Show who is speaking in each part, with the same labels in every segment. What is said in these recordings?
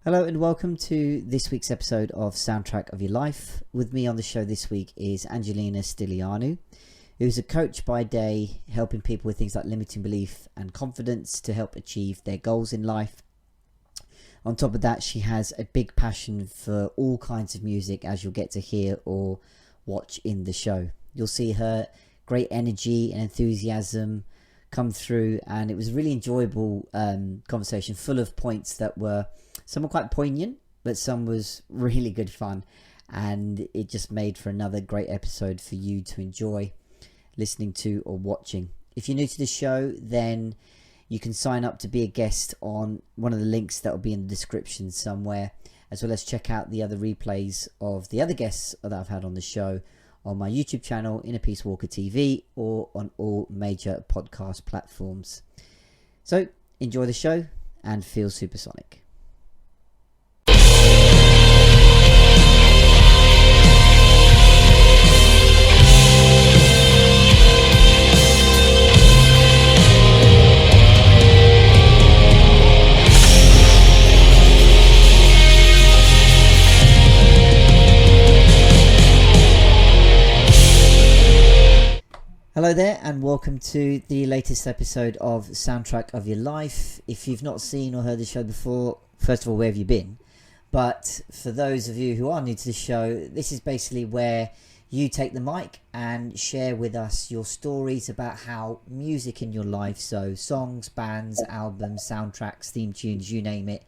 Speaker 1: Hello and welcome to this week's episode of Soundtrack of Your Life. With me on the show this week is Angilina Stylianou, who's a coach by day, helping people with things like limiting belief and confidence to help achieve their goals in life. On top of that, she has a big passion for all kinds of music, as you'll get to hear or watch in the show. You'll see her great energy and enthusiasm come through, and it was a really enjoyable conversation full of points that were some were quite poignant, but some was really good fun, and it just made for another great episode for you to enjoy listening to or watching. If you're new to the show, then you can sign up to be a guest on one of the links that will be in the description somewhere, as well as check out the other replays of the other guests that I've had on the show on my YouTube channel, Inner Peace Walker TV, or on all major podcast platforms. So enjoy the show and feel supersonic. Hello there and welcome to the latest episode of Soundtrack of Your Life. If you've not seen or heard the show before, first of all, where have you been? But for those of you who are new to the show, this is basically where you take the mic and share with us your stories about how music in your life, so songs, bands, albums, soundtracks, theme tunes, you name it,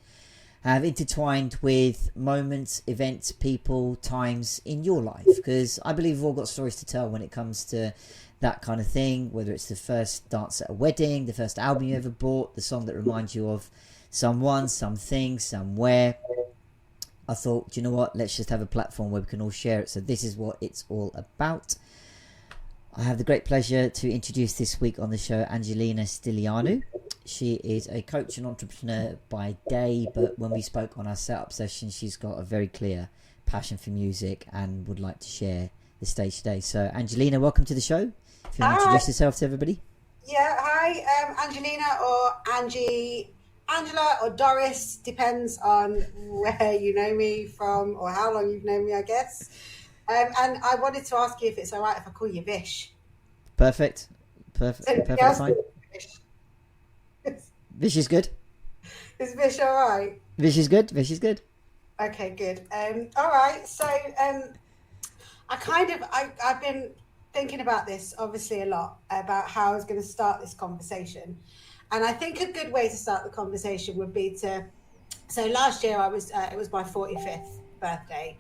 Speaker 1: have intertwined with moments, events, people, times in your life. Because I believe we've all got stories to tell when it comes to that kind of thing, whether it's the first dance at a wedding, the first album you ever bought, the song that reminds you of someone, something, somewhere. I thought, do you know what, let's just have a platform where we can all share it. So this is what it's all about. I have the great pleasure to introduce this week on the show Angilina Stylianou. She is a coach and entrepreneur by day, but when we spoke on our setup session, she's got a very clear passion for music and would like to share the stage today. So Angelina, welcome to the show. If you want to introduce yourself to everybody.
Speaker 2: Yeah, hi, Angelina or Angie, Angela or Doris, depends on where you know me from or how long you've known me, I guess. And I wanted to ask you if it's all right if I call you Vish.
Speaker 1: Perfect fine. Vish is good.
Speaker 2: Is Vish all right?
Speaker 1: Vish is good.
Speaker 2: Okay, good. All right, so I've been thinking about this obviously a lot, about how I was going to start this conversation. And I think a good way to start the conversation would be so last year it was my 45th birthday,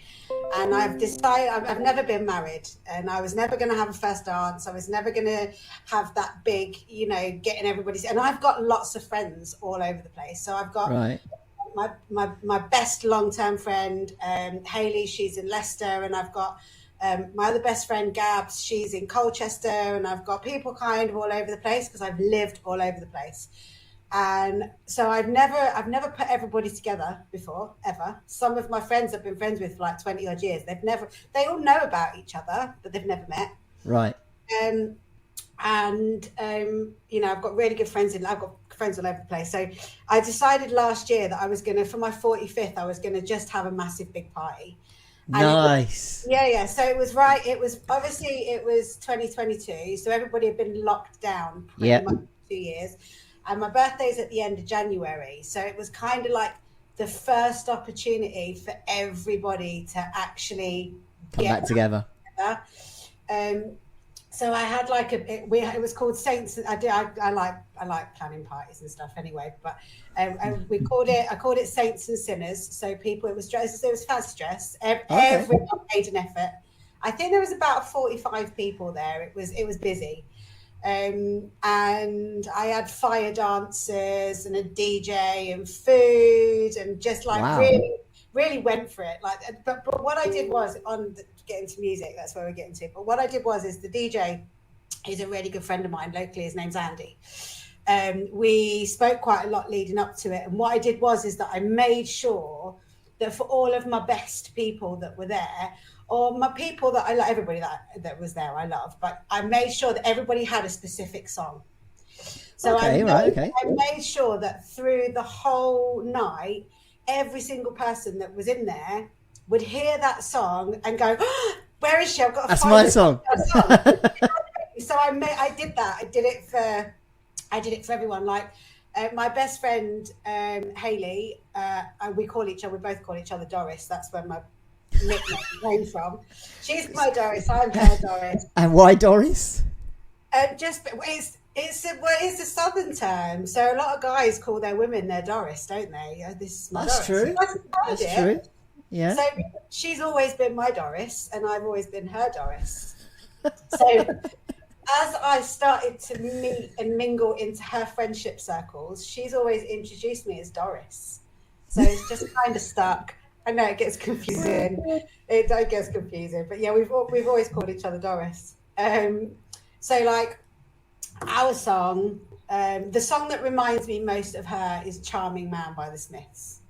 Speaker 2: and I've decided I've never been married, and I was never going to have a first dance. I was never going to have that big, getting everybody's, and I've got lots of friends all over the place. So I've got my best long-term friend, Hayley, she's in Leicester, and I've got my other best friend Gabs, she's in Colchester, and I've got people kind of all over the place because I've lived all over the place. And so I've never put everybody together before, ever. Some of my friends I've been friends with for like 20 odd years. They all know about each other, but they've never met.
Speaker 1: Right.
Speaker 2: I've got really good friends I've got friends all over the place. So I decided last year that I was going to, for my 45th, I was going to just have a massive big party.
Speaker 1: Nice.
Speaker 2: So it was right. It was 2022. So everybody had been locked down pretty much 2 years. And my birthday's at the end of January. So it was kind of like the first opportunity for everybody to actually
Speaker 1: come back together.
Speaker 2: So I had it was called Saints. I like planning parties and stuff anyway, but I called it Saints and Sinners. So it was fancy dress. Everyone made an effort. I think there was about 45 people there. It was busy. And I had fire dancers and a DJ and food and just really went for it. But what I did was getting to music, that's where we're getting to. But what I did is the DJ is a really good friend of mine locally. His name's Andy. We spoke quite a lot leading up to it. And what I did is that I made sure that for all of my best people that were there, or my people that I love, everybody that was there I love, but I made sure that everybody had a specific song. So I made sure that through the whole night, every single person that was in there would hear that song and go, oh, where is she? I've got to
Speaker 1: That's
Speaker 2: find
Speaker 1: my
Speaker 2: her
Speaker 1: song.
Speaker 2: So I did that. I did it for everyone. Like my best friend Hayley, we both call each other Doris. That's where my nickname came from. She's my Doris. I'm her Doris.
Speaker 1: And why Doris?
Speaker 2: It's a southern term, so a lot of guys call their women their Doris, don't they? This is my
Speaker 1: That's
Speaker 2: Doris.
Speaker 1: true. That's true. Yeah.
Speaker 2: So she's always been my Doris, and I've always been her Doris. So as I started to meet and mingle into her friendship circles, she's always introduced me as Doris. So it's just kind of stuck. I know it gets confusing. It gets confusing, but yeah, we've always called each other Doris. So like our song, the song that reminds me most of her is "Charming Man" by the Smiths.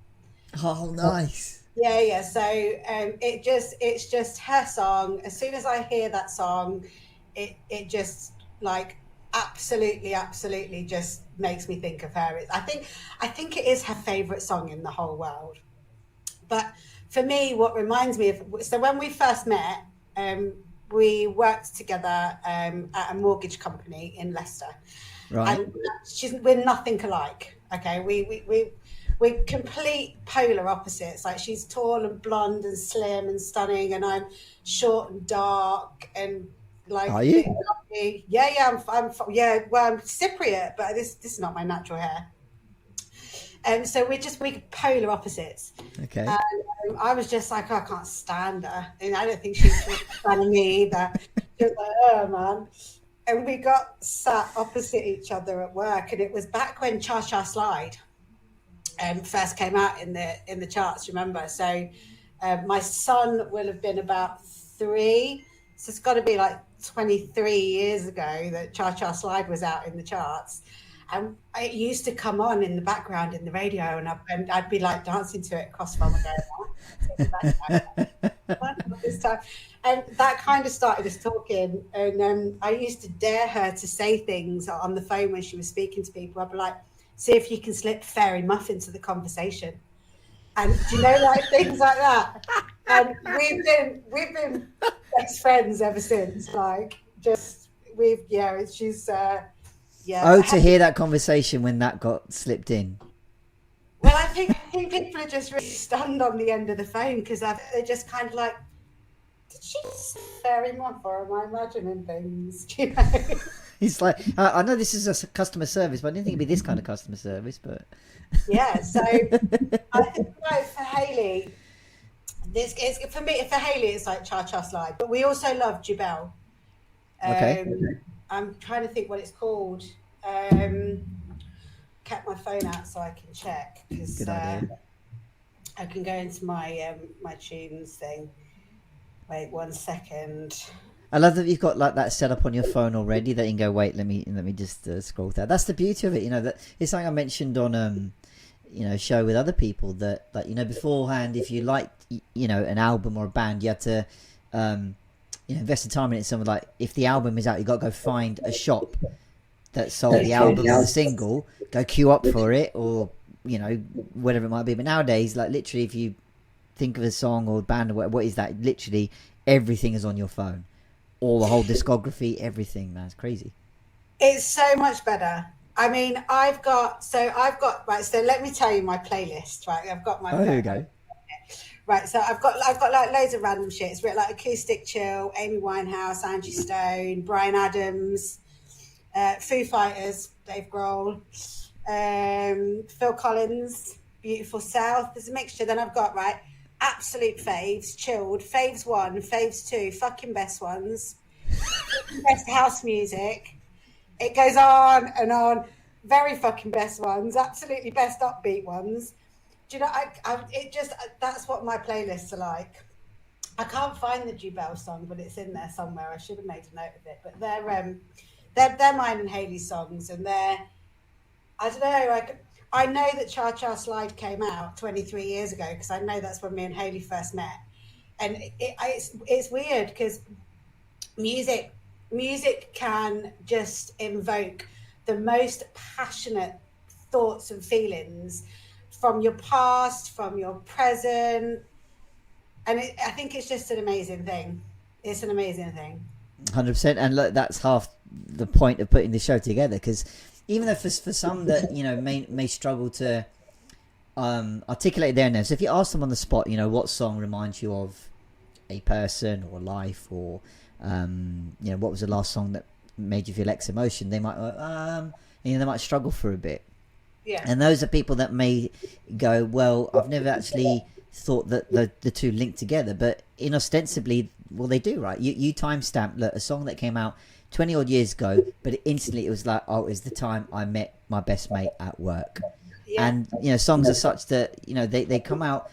Speaker 1: Oh, nice.
Speaker 2: Yeah. So it's just her song. As soon as I hear that song, it just like absolutely just makes me think of her. I think it is her favorite song in the whole world. But for me, what reminds me of, so when we first met, we worked together at a mortgage company in Leicester.
Speaker 1: Right.
Speaker 2: And we're nothing alike. Okay, we're complete polar opposites. Like she's tall and blonde and slim and stunning, and I'm short and dark and like.
Speaker 1: Are you?
Speaker 2: Yeah. I'm Cypriot, but this is not my natural hair. So we're polar opposites.
Speaker 1: Okay.
Speaker 2: I was just like, I can't stand her, and I don't think she's standing me either. She was like, oh man. And we got sat opposite each other at work, and it was back when Cha Cha Slide first came out in the charts. Remember? So my son will have been about 3, so it's got to be like 23 years ago that Cha Cha Slide was out in the charts. And it used to come on in the background in the radio, and I'd be like dancing to it across from this time. And that kind of started us talking. And I used to dare her to say things on the phone when she was speaking to people. I'd be like, see if you can slip Fairy Muff into the conversation. And do you know, like things like that. And we've been best friends ever since. Like she's. Yeah.
Speaker 1: Oh, to hear that conversation when that got slipped in.
Speaker 2: Well, I think people are just really stunned on the end of the phone because they're just kind of like, did she Fairy Muff, or am I imagining things? You know?
Speaker 1: He's like, I know this is a customer service, but I didn't think it'd be this kind of customer service. But
Speaker 2: yeah, so I think for Hayley, for Hayley, it's like Cha Cha Slide, but we also love Jubel.
Speaker 1: Okay.
Speaker 2: I'm trying to think what it's called. Kept my phone out so I can check because
Speaker 1: Good idea.
Speaker 2: I can go into my my tunes thing. Wait 1 second.
Speaker 1: I love that you've got like that set up on your phone already. That you can go, wait, let me just scroll through. That's the beauty of it, you know. That it's something I mentioned on show with other people that, like, you know, beforehand, if you liked an album or a band, you had to invest the time in it. Something like, if the album is out, you got to go find a shop that sold the album as a single, go queue up for it, or whatever it might be. But nowadays, like, literally, if you think of a song or a band or what is that, literally everything is on your phone, all the whole discography, everything, man. It's crazy.
Speaker 2: It's so much better. I mean, I've got right, so let me tell you my playlist, right? I've got my
Speaker 1: here we go.
Speaker 2: Right, so I've got like loads of random shit. It's like Acoustic Chill, Amy Winehouse, Angie Stone, Bryan Adams, Foo Fighters, Dave Grohl, Phil Collins, Beautiful South. There's a mixture. Then I've got absolute faves, chilled, faves 1, faves 2, fucking best ones, best house music. It goes on and on. Very fucking best ones, absolutely best upbeat ones. Do you know, that's what my playlists are like. I can't find the Jubel song, but it's in there somewhere. I should have made a note of it. But they're mine and Hayley's songs, and I don't know. I know that Cha Cha Slide came out 23 years ago because I know that's when me and Hayley first met, and it's weird because music can just invoke the most passionate thoughts and feelings from your past, from your present, and I think it's just an amazing thing. It's an amazing thing.
Speaker 1: 100%. And look, that's half the point of putting the show together, because even though for some that may struggle to articulate their name, so if you ask them on the spot, what song reminds you of a person or life, or what was the last song that made you feel X emotion, they might they might struggle for a bit.
Speaker 2: Yeah.
Speaker 1: And those are people that may go, well, I've never actually thought that the two link together, but ostensibly, well, they do, right? You timestamp a song that came out 20 odd years ago, but instantly it was like, oh, it's the time I met my best mate at work. Yeah. And songs are such that they come out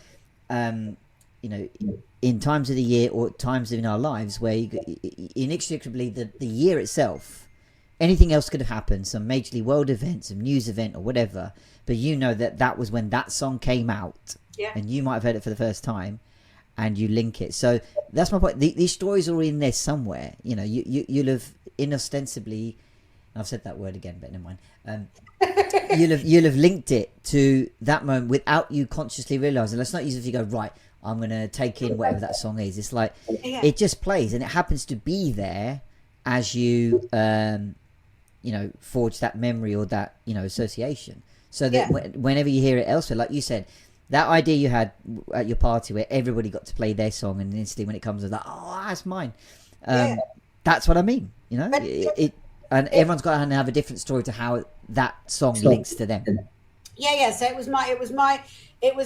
Speaker 1: in times of the year or times in our lives where inextricably the year itself, anything else could have happened, some majorly world event, some news event or whatever, but that was when that song came out.
Speaker 2: Yeah.
Speaker 1: And you might have heard it for the first time, and you link it. So that's my point. These stories are in there somewhere. You'll have inostensibly, I've said that word again, but never mind. You'll have linked it to that moment without you consciously realising. Let's not use it if you go, right, I'm going to take in whatever that song is. It's like, it just plays, and it happens to be there as you, forge that memory or that, association. So that whenever you hear it elsewhere, like you said, that idea you had at your party where everybody got to play their song, and instantly when it comes to that, oh, that's mine. That's what I mean. And everyone's got to have a different story to how that song links to them.
Speaker 2: Yeah. So it was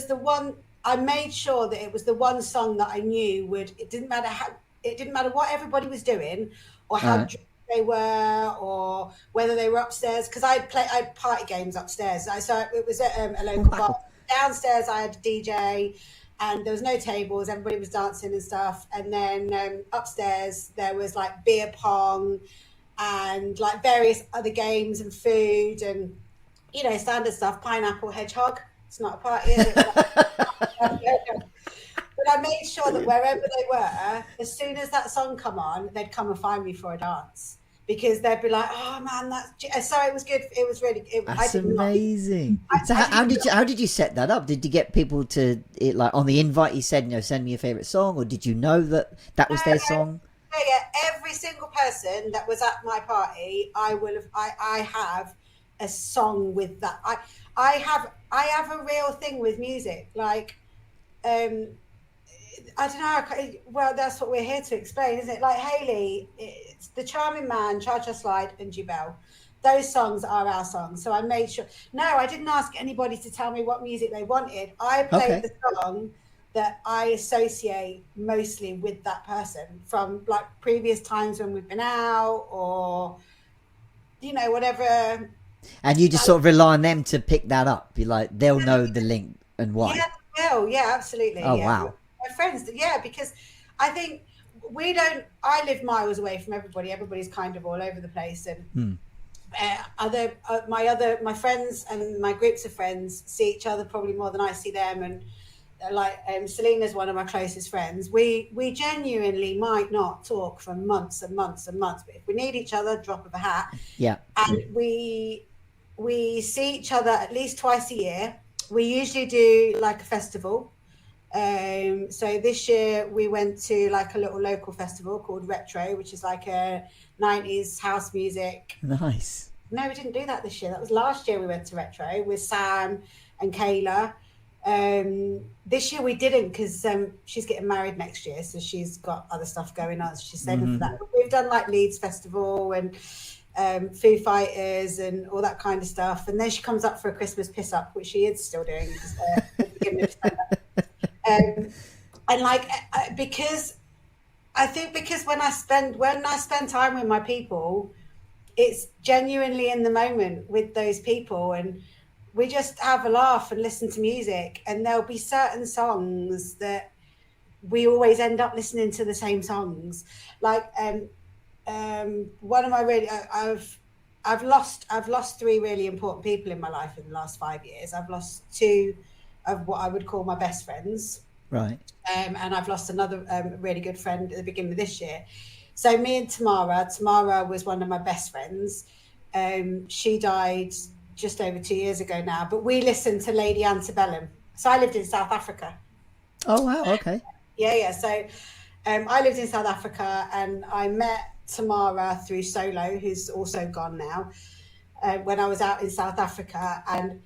Speaker 2: the one. I made sure that it was the one song that I knew it didn't matter what everybody was doing or how drunk they were or whether they were upstairs, because I'd party games upstairs. So it was at a local bar. Downstairs I had a DJ and there was no tables, everybody was dancing and stuff, and then upstairs there was like beer pong and like various other games and food and standard stuff. Pineapple hedgehog, it's not a party, is it? But I made sure that wherever they were, as soon as that song come on, they'd come and find me for a dance, because they'd be like, oh man, so it was good. It was really,
Speaker 1: that's amazing. So how did you set that up? Did you get people to like on the invite you said, send me your favorite song, or did you know that was their song?
Speaker 2: Yeah, every single person that was at my party, I have a song with that. I have a real thing with music, like I don't know. Well, that's what we're here to explain, isn't it? Like Hayley, it's The Charming Man, Cha-Cha Slide, and Jubel. Those songs are our songs. So I made sure. No, I didn't ask anybody to tell me what music they wanted. I played the song that I associate mostly with that person from like previous times when we've been out, or whatever.
Speaker 1: And you just sort of rely on them to pick that up. You're like, they'll know the link and why.
Speaker 2: Yeah, absolutely.
Speaker 1: Oh, wow.
Speaker 2: My friends, because I think I live miles away from everybody. Everybody's kind of all over the place, and my friends and my groups of friends see each other probably more than I see them. And like Selena's one of my closest friends. We genuinely might not talk for months and months and months, but if we need each other, drop of a hat.
Speaker 1: Yeah.
Speaker 2: And we see each other at least twice a year. We usually do like a festival. So this year we went to like a little local festival called Retro, which is like a 90s house music.
Speaker 1: Nice.
Speaker 2: No, we didn't do that this year. That was last year we went to Retro with Sam and Kayla. This year we didn't because she's getting married next year, so she's got other stuff going on. So she's saving for that. But we've done like Leeds Festival and Foo Fighters and all that kind of stuff. And then she comes up for a Christmas piss up, which she is still doing at the beginning of December. And like because when I spend time with my people, it's genuinely in the moment with those people, and we just have a laugh and listen to music. And there'll be certain songs that we always end up listening to the same songs. Like one of my really I've lost 3 really important people in my life in the last 5 years. I've lost 2 of what I would call my best friends.
Speaker 1: Right.
Speaker 2: And I've lost another really good friend at the beginning of this year. So me and Tamara was one of my best friends. She died just over 2 years ago now. But we listened to Lady Antebellum. So I lived in South Africa.
Speaker 1: Oh wow, okay.
Speaker 2: Yeah. So I lived in South Africa, and I met Tamara through Solo, who's also gone now, when I was out in South Africa. And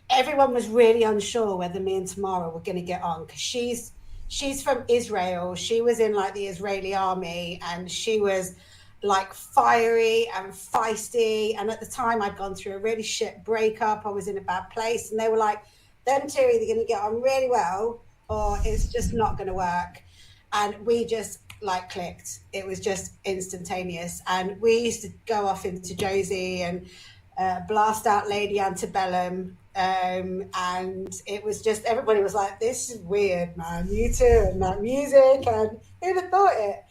Speaker 2: everyone was really unsure whether me and Tamara were going to get on, because she's from Israel. She was in like the Israeli army, and she was like fiery and feisty. And at the time, I'd gone through a really shit breakup. I was in a bad place, and they were like, them two are either going to get on really well, or it's just not going to work. And we just like clicked. It was just instantaneous. And we used to go off into Josie and blast out Lady Antebellum. And it was just, everybody was like, this is weird, man. You too, and that music, and who'd have thought it?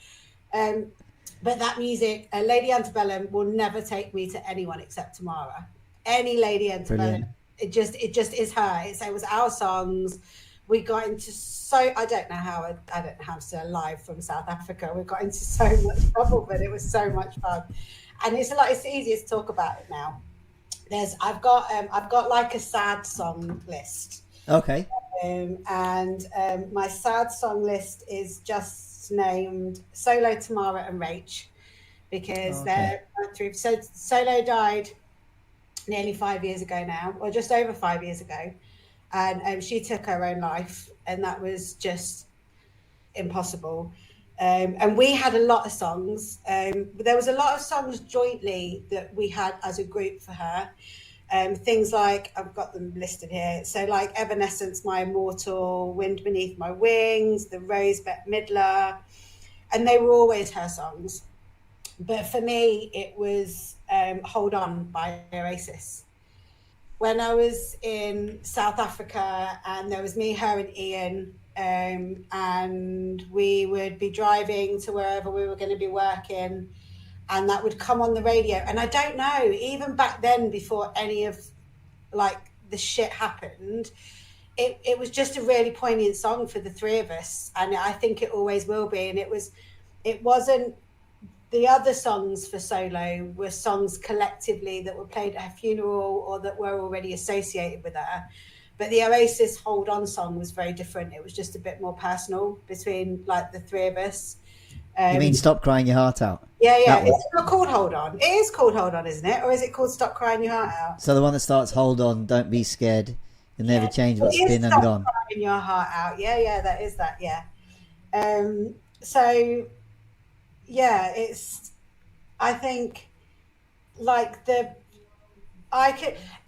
Speaker 2: But that music, Lady Antebellum will never take me to anyone except Tamara. Any Lady Antebellum, it just is her. It was our songs. We got into I don't know how I'm still alive from South Africa. We got into so much trouble, but it was so much fun. And it's easier to talk about it now. I've got like a sad song list.
Speaker 1: Okay.
Speaker 2: And my sad song list is just named Solo, Tamara, and Rach, because they're through. So Solo died nearly 5 years ago now, or just over 5 years ago, and she took her own life, and that was just impossible. And we had a lot of songs. There was a lot of songs jointly that we had as a group for her. Things like, I've got them listed here. So like Evanescence, My Immortal, Wind Beneath My Wings, The Rose Bette Midler. And they were always her songs. But for me, it was Hold On by Oasis. When I was in South Africa, and there was me, her, and Ian, and we would be driving to wherever we were going to be working, and that would come on the radio. And I don't know, even back then, before any of like the shit happened, it was just a really poignant song for the three of us, and I think it always will be. And it wasn't. The other songs for Solo were songs collectively that were played at her funeral or that were already associated with her. But the Oasis Hold On song was very different. It was just a bit more personal between like the three of us.
Speaker 1: You mean Stop Crying Your Heart Out?
Speaker 2: Yeah. It's not called Hold On. It is called Hold On, isn't it? Or is it called Stop Crying Your Heart Out?
Speaker 1: So the one that starts Hold On, Don't Be Scared, You'll Never Change What's Been and Gone.
Speaker 2: Stop Crying Your Heart Out. Yeah, that is that, yeah. So... yeah, I think like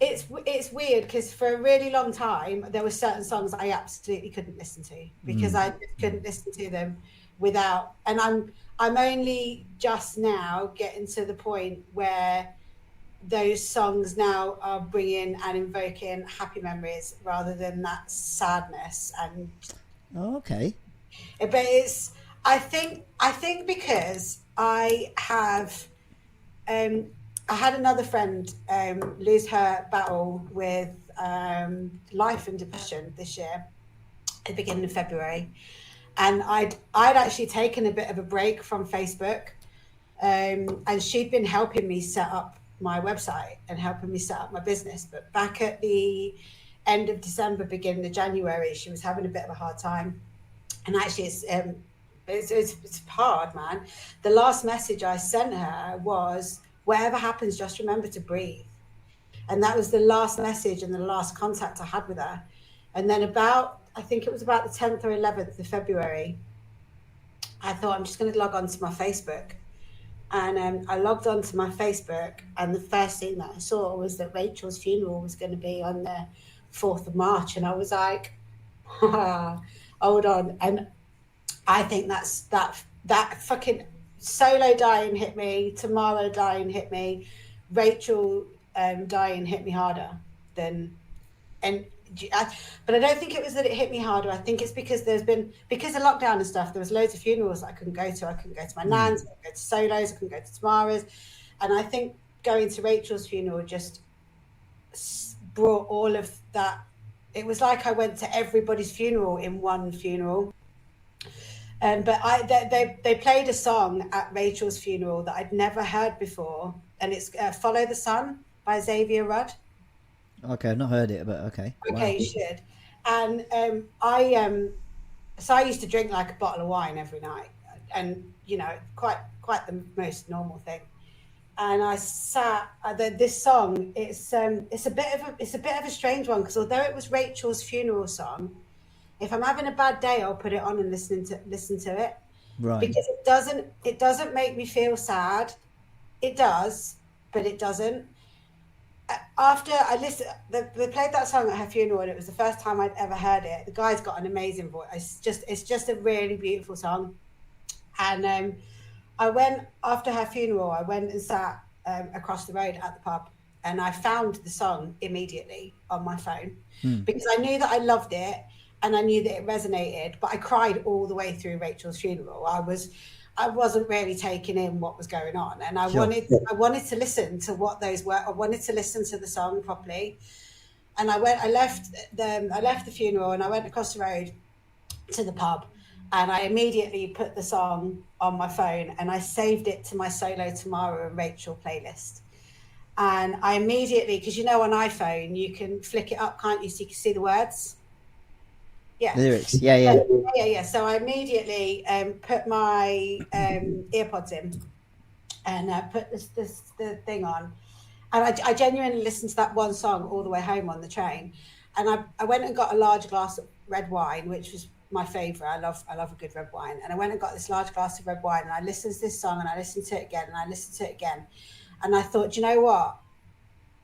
Speaker 2: it's weird, because for a really long time there were certain songs I absolutely couldn't listen to, because I just couldn't listen to them without, and I'm only just now getting to the point where those songs now are bringing and invoking happy memories rather than that sadness. And
Speaker 1: okay,
Speaker 2: but it's I think because I have I had another friend lose her battle with life and depression this year at the beginning of February, and I'd actually taken a bit of a break from Facebook, and she'd been helping me set up my website and helping me set up my business. But back at the end of December, beginning of January, she was having a bit of a hard time, and actually it's hard, man. The last message I sent her was, whatever happens, just remember to breathe. And that was the last message and the last contact I had with her. And then I think it was about the 10th or 11th of February, I thought, I'm just going to log on to my Facebook. And I logged on to my Facebook, and the first thing that I saw was that Rachel's funeral was going to be on the 4th of March. And I was like, hold on. And I think that fucking Solo dying hit me, Tamara dying hit me, Rachel dying hit me harder than, but I don't think it was that it hit me harder. I think it's because because of lockdown and stuff, there was loads of funerals that I couldn't go to. I couldn't go to my nan's, I couldn't go to Solo's, I couldn't go to Tamara's, and I think going to Rachel's funeral just brought all of that. It was like I went to everybody's funeral in one funeral. But they played a song at Rachel's funeral that I'd never heard before, and it's "Follow the Sun" by Xavier Rudd.
Speaker 1: Okay, I've not heard it, but okay.
Speaker 2: Okay,
Speaker 1: Wow.
Speaker 2: you should. And so I used to drink like a bottle of wine every night, and quite the most normal thing. And I sat this song. It's a bit of a strange one because although it was Rachel's funeral song, if I'm having a bad day, I'll put it on and listen to it
Speaker 1: Right.
Speaker 2: because it doesn't make me feel sad. It does, but it doesn't. After I listened, they played that song at her funeral, and it was the first time I'd ever heard it. The guy's got an amazing voice. It's just a really beautiful song. And I went after her funeral. I went and sat across the road at the pub, and I found the song immediately on my phone because I knew that I loved it and I knew that it resonated. But I cried all the way through Rachel's funeral. I wasn't really taking in what was going on, and
Speaker 1: Sure.
Speaker 2: I wanted to listen to what those were. I wanted to listen to the song properly, and I left the funeral and I went across the road to the pub, and I immediately put the song on my phone and I saved it to my Solo Tamara and Rachel playlist. And I immediately, because on iPhone you can flick it up, can't you? So you can see the words. Yeah.
Speaker 1: Lyrics. Yeah.
Speaker 2: Yeah. So I immediately put my earpods in and put the thing on, and I genuinely listened to that one song all the way home on the train. And I went and got a large glass of red wine, which was my favorite. I love a good red wine. And I went and got this large glass of red wine, and I listened to this song, and I listened to it again, and I listened to it again. And I thought, you know what?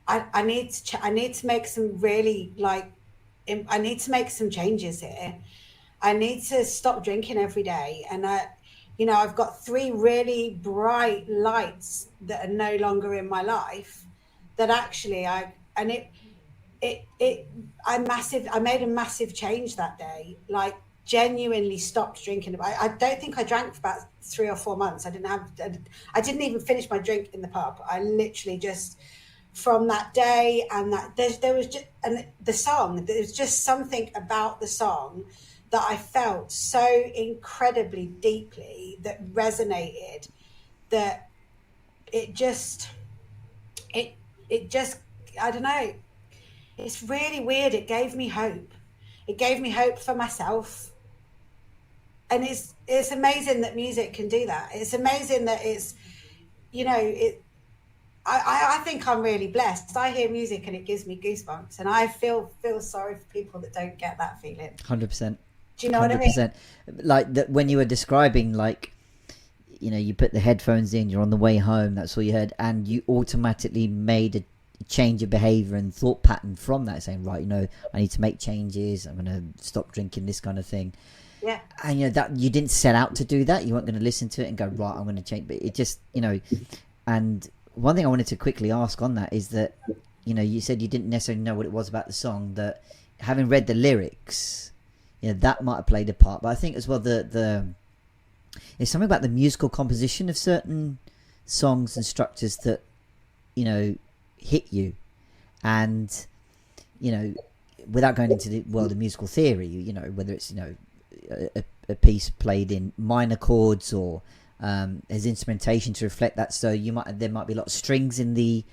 Speaker 2: I need to make some really I need to make some changes here. I need to stop drinking every day. And I've got 3 really bright lights that are no longer in my life that actually I made a massive change that day. Like genuinely stopped drinking. I don't think I drank for about 3 or 4 months. I didn't even finish my drink in the pub. I literally just, from that day, and that there was just, and the song, there was just something about the song that I felt so incredibly deeply that resonated, that it just I don't know, it's really weird. It gave me hope. It gave me hope for myself. And it's amazing that music can do that. It's amazing that it's, I think I'm really blessed. I hear music and it gives me goosebumps, and I feel sorry for people that don't get that feeling.
Speaker 1: 100%.
Speaker 2: Do you know what I mean?
Speaker 1: 100%. Like that when you were describing, like, you put the headphones in, you're on the way home, that's all you heard, and you automatically made a change of behavior and thought pattern from that, saying, right, I need to make changes, I'm going to stop drinking, this kind of thing.
Speaker 2: Yeah.
Speaker 1: And that you didn't set out to do that. You weren't going to listen to it and go, right, I'm going to change. But it just, and one thing I wanted to quickly ask on that is that, you said you didn't necessarily know what it was about the song, that having read the lyrics, that might have played a part. But I think as well, there's something about the musical composition of certain songs and structures that, hit you. And, without going into the world of musical theory, whether it's, a piece played in minor chords or as instrumentation to reflect that, so there might be a lot of strings in the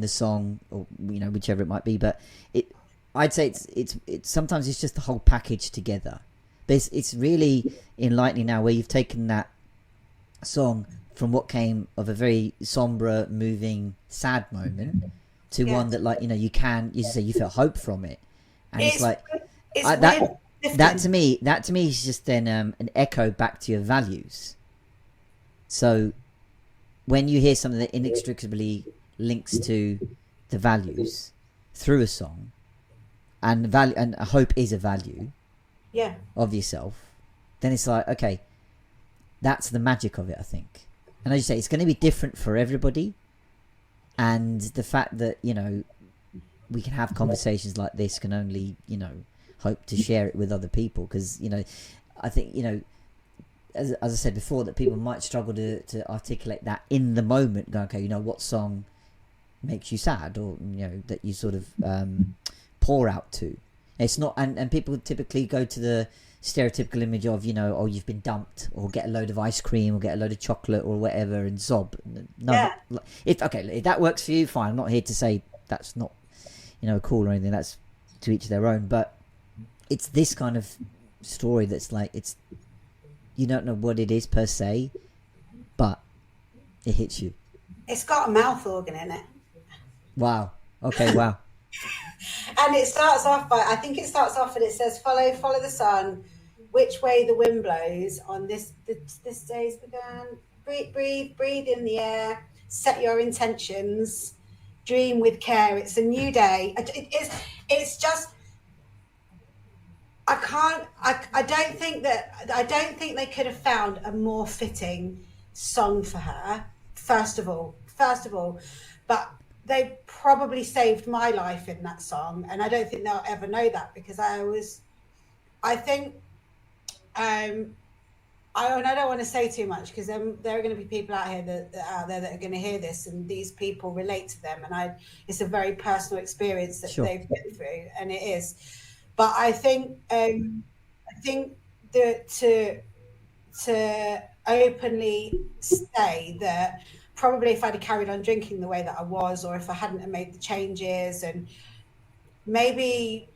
Speaker 1: song, or whichever it might be, but I'd say it's sometimes it's just the whole package together. But it's really enlightening now, where you've taken that song from what came of a very somber, moving, sad moment to one that, like, you feel hope from it, and it's like that to me is just then an echo back to your values. So when you hear something that inextricably links to the values through a song, and hope is a value of yourself, then it's like, okay, that's the magic of it, I think. And as you say, it's going to be different for everybody, and the fact that we can have conversations like this can only hope to share it with other people, because I think as I said before, that people might struggle to articulate that in the moment, go, okay, what song makes you sad, or that you sort of pour out to. It's not, and people typically go to the stereotypical image of you've been dumped, or get a load of ice cream, or get a load of chocolate or whatever and sob. No, if that works for you, fine. I'm not here to say that's not cool or anything. That's to each their own. But it's this kind of story that's like, you don't know what it is per se, but it hits you.
Speaker 2: It's got a mouth organ in it.
Speaker 1: Wow. Okay. Wow.
Speaker 2: And it starts off by, I think it starts off and it says, follow the sun, which way the wind blows on this day's begun. Breathe in the air, set your intentions, dream with care. It's a new day. It's just, I don't think they could have found a more fitting song for her. First of all, but they probably saved my life in that song, and I don't think they'll ever know that, because I think, and I don't want to say too much, because there are going to be people out there that are going to hear this, and these people relate to them, and it's a very personal experience that they've been through, and it is. But I think that to openly say that probably if I'd have carried on drinking the way that I was, or if I hadn't have made the changes, and maybe,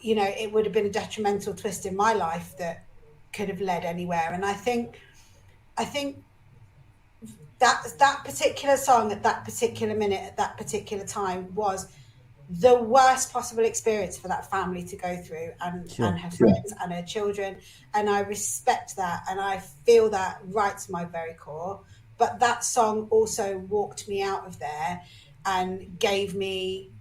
Speaker 2: it would have been a detrimental twist in my life that could have led anywhere. And I think that particular song at that particular minute, at that particular time, was the worst possible experience for that family to go through, and her friends and her children. And I respect that, and I feel that right to my very core. But that song also walked me out of there and gave me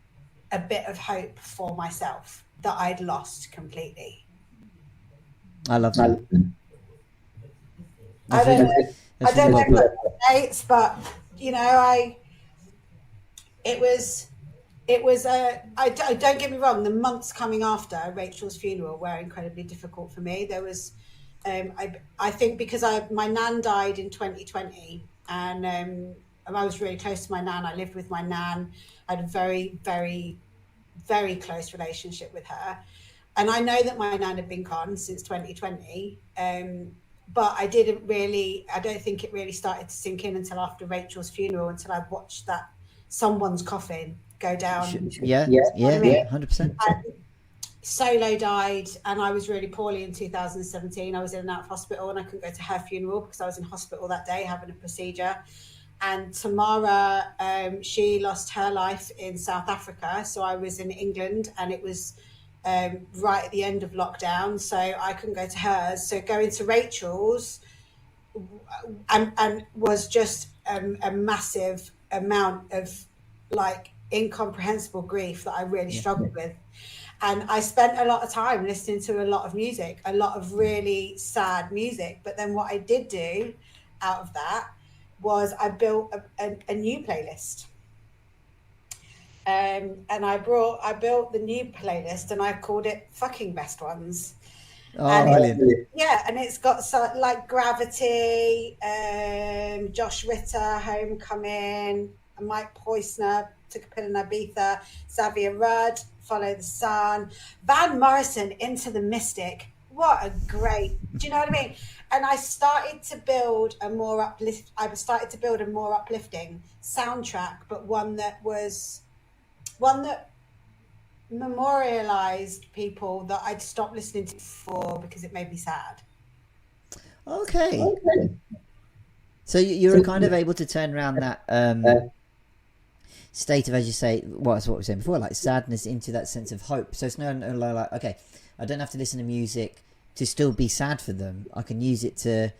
Speaker 2: a bit of hope for myself that I'd lost completely.
Speaker 1: I love that.
Speaker 2: I don't know what it relates, but don't get me wrong, the months coming after Rachel's funeral were incredibly difficult for me. There was, I think, because my nan died in 2020, and I was really close to my nan. I lived with my nan. I had a very, very, very close relationship with her. And I know that my nan had been gone since 2020, but I don't think it really started to sink in until after Rachel's funeral, until I watched that someone's coffin go down.
Speaker 1: Yeah, 100%.
Speaker 2: Solo died, and I was really poorly in 2017. I was in and out of hospital, and I couldn't go to her funeral because I was in hospital that day having a procedure. And Tamara, she lost her life in South Africa, so I was in England, and it was right at the end of lockdown, so I couldn't go to hers. So going to Rachel's and was just a massive amount of incomprehensible grief that I really struggled with. And I spent a lot of time listening to a lot of music, a lot of really sad music. But then what I did do out of that was I built a new playlist. And I built the new playlist, and I called it Fucking Best Ones.
Speaker 1: Oh, brilliant.
Speaker 2: Yeah, and it's got Gravity, Josh Ritter, Homecoming, Mike Poisner, Took a Pill in Ibiza, Xavier Rudd, Follow the Sun, Van Morrison, Into the Mystic. What a great, do you know what I mean? And I started to build a more uplifting soundtrack, but one that memorialized people that I'd stopped listening to before because it made me sad.
Speaker 1: Okay. So you were kind of able to turn around that state of, as you say, what we were saying before, like sadness, into that sense of hope. So it's no like, okay, I don't have to listen to music to still be sad for them. I can use it to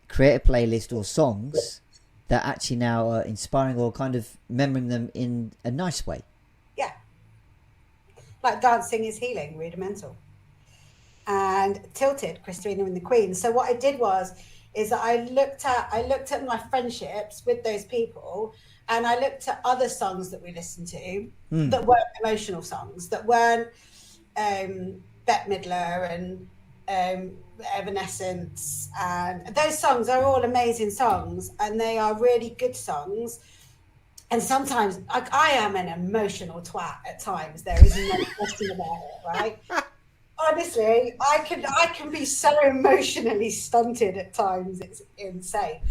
Speaker 1: create a playlist or songs that actually now are inspiring or kind of remembering them in a nice way.
Speaker 2: Yeah. Like Dancing is Healing, Rudimental. And Tilted, Christina and the Queen. So what I did is that I looked at my friendships with those people, and I looked at other songs that we listened to that weren't emotional songs, that weren't Bette Midler and Evanescence, and those songs are all amazing songs, and they are really good songs. And sometimes I am an emotional twat at times. There is no question about it, right? Honestly, I can be so emotionally stunted at times. It's insane.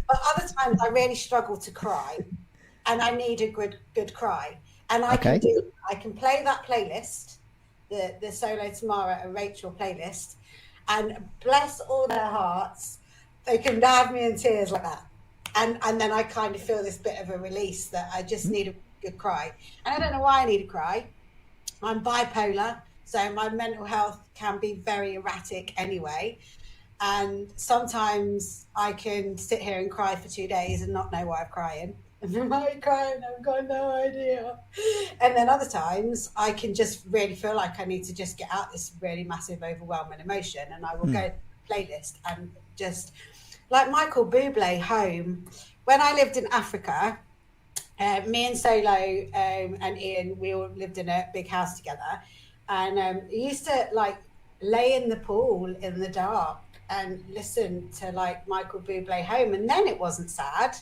Speaker 2: But other times I really struggle to cry, and I need a good cry. and I
Speaker 1: Okay.
Speaker 2: can play that playlist, the Solo Tamara and Rachel playlist, and bless all their hearts, they can have me in tears like that. And then I kind of feel this bit of a release that I just need a good cry. And I don't know why I need a cry. I'm bipolar, so my mental health can be very erratic anyway. And sometimes I can sit here and cry for 2 days and not know why I'm crying. And am I crying? I've got no idea. And then other times I can just really feel like I need to just get out this really massive, overwhelming emotion. And I will go to the playlist and just, like Michael Bublé, Home. When I lived in Africa, me and Solo and Ian, we all lived in a big house together. And used to like lay in the pool in the dark and listen to like Michael Bublé, Home, and then it wasn't sad.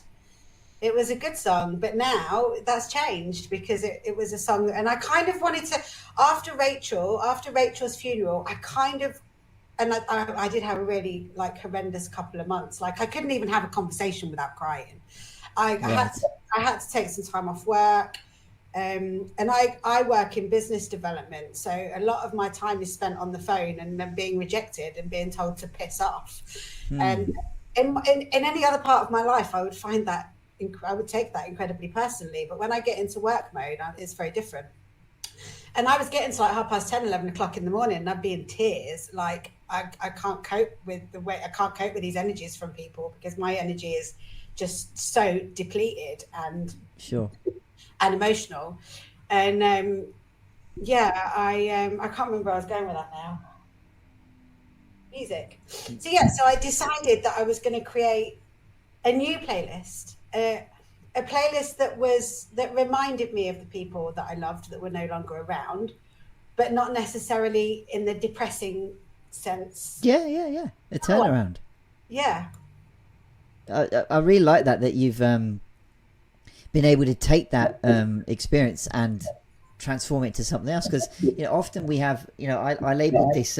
Speaker 2: It was a good song, but now that's changed because it was a song, and I kind of wanted to, after Rachel's funeral, I kind of, and I did have a really like horrendous couple of months. Like I couldn't even have a conversation without crying. I had to take some time off work. And I work in business development, so a lot of my time is spent on the phone and then being rejected and being told to piss off. And in any other part of my life, I would find that I would take that incredibly personally. But when I get into work mode, it's very different. And I was getting to like 10:30, 11 o'clock in the morning, and I'd be in tears. Like I can't cope with I can't cope with these energies from people because my energy is just so depleted and
Speaker 1: Sure.
Speaker 2: and emotional. And I can't remember where I was going with that now. Music. So I decided that I was going to create a new playlist, a playlist that reminded me of the people that I loved that were no longer around, but not necessarily in the depressing sense.
Speaker 1: Yeah. A turnaround.
Speaker 2: Yeah.
Speaker 1: I really like that you've been able to take that experience and transform it to something else, because often we have I labeled this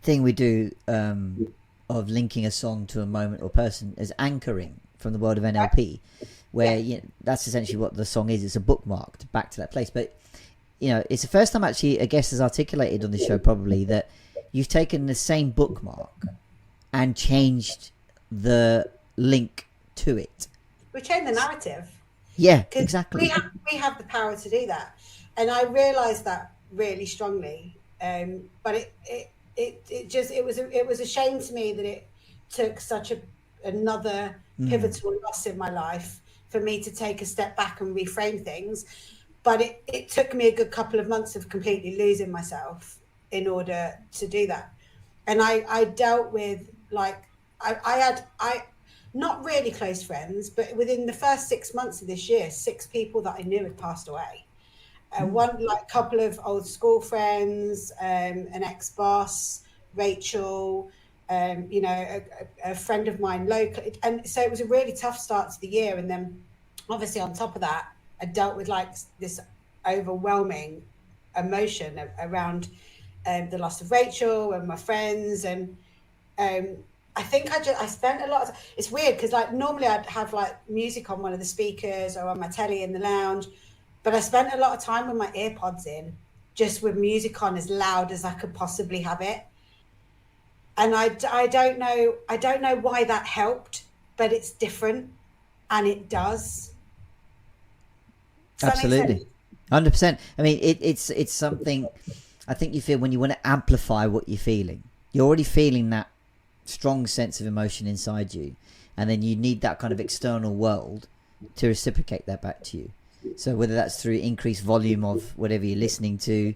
Speaker 1: thing we do of linking a song to a moment or person as anchoring from the world of NLP, where that's essentially what the song is. It's a bookmark back to that place. But it's the first time actually a guest has articulated on the show probably that you've taken the same bookmark and changed the link to it.
Speaker 2: We change the narrative.
Speaker 1: Yeah, exactly.
Speaker 2: We have the power to do that, and I realised that really strongly. But it was a shame to me that it took such another pivotal loss in my life for me to take a step back and reframe things. But it took me a good couple of months of completely losing myself in order to do that. And I dealt with like I had not really close friends, but within the first 6 months of this year, 6 people that I knew had passed away. One like couple of old school friends, an ex-boss, Rachel, a friend of mine local, and so it was a really tough start to the year. And then, obviously, on top of that, I dealt with like this overwhelming emotion around the loss of Rachel and my friends, and I think I spent a lot of, it's weird because like normally I'd have like music on one of the speakers or on my telly in the lounge, but I spent a lot of time with my earpods in, just with music on as loud as I could possibly have it. And I don't know why that helped, but it's different, and it does.
Speaker 1: Absolutely, 100%. I mean, it's something I think you feel when you want to amplify what you're feeling. You're already feeling that strong sense of emotion inside you, and then you need that kind of external world to reciprocate that back to you. So whether that's through increased volume of whatever you're listening to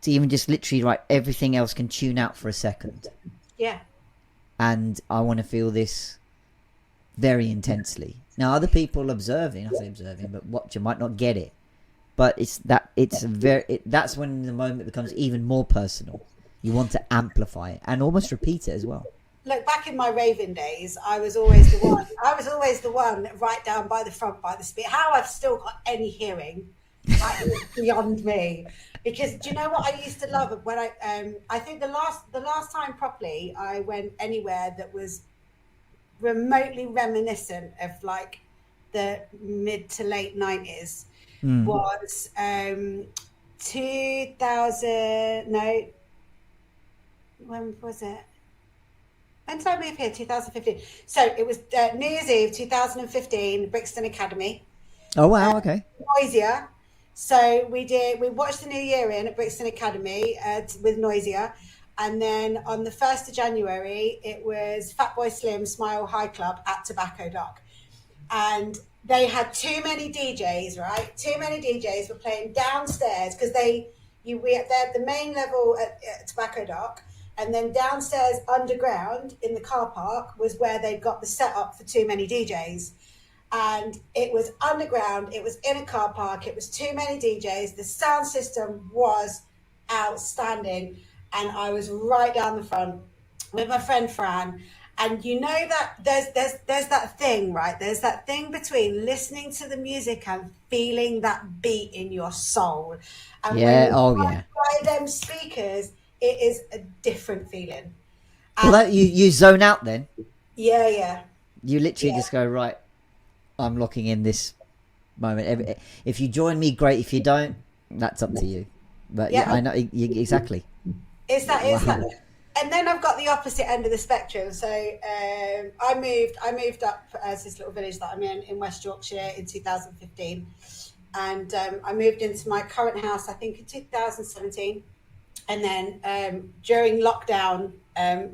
Speaker 1: even just literally like everything else can tune out for a second.
Speaker 2: Yeah. And
Speaker 1: I want to feel this very intensely. Now other people observing, I say observing, but watching might not get it. But that's when the moment becomes even more personal. You want to amplify it and almost repeat it as well.
Speaker 2: Look, back in my raving days, I was always the one right down by the front by the speaker. How I've still got any hearing is beyond me. Because do you know what I used to love when I think the last time properly I went anywhere that was remotely reminiscent of like the mid to late 90s was 2000. No, when was it? When did I move here? 2015. So it was New Year's Eve 2015, Brixton Academy.
Speaker 1: Oh wow, okay.
Speaker 2: Noisier. So we watched the New Year in at Brixton Academy with Noisier. And then on the 1st of January, it was Fatboy Slim Smile High Club at Tobacco Dock. And they had too many DJs, right? Too many DJs were playing downstairs because they're at the main level at Tobacco Dock. And then downstairs underground in the car park was where they got the setup for too many DJs. And it was underground, it was in a car park, it was too many DJs. The sound system was outstanding. And I was right down the front with my friend Fran. And you know that there's that thing, right? There's that thing between listening to the music and feeling that beat in your soul. And
Speaker 1: yeah,
Speaker 2: by them speakers, it is a different feeling.
Speaker 1: And well, you zone out then.
Speaker 2: Yeah.
Speaker 1: You literally just go, right, I'm locking in this moment. If you join me, great. If you don't, that's up to you. But yeah, I know exactly.
Speaker 2: It's that. And then I've got the opposite end of the spectrum. So I moved up as this little village that I'm in West Yorkshire in 2015, and I moved into my current house I think in 2017. And then during lockdown,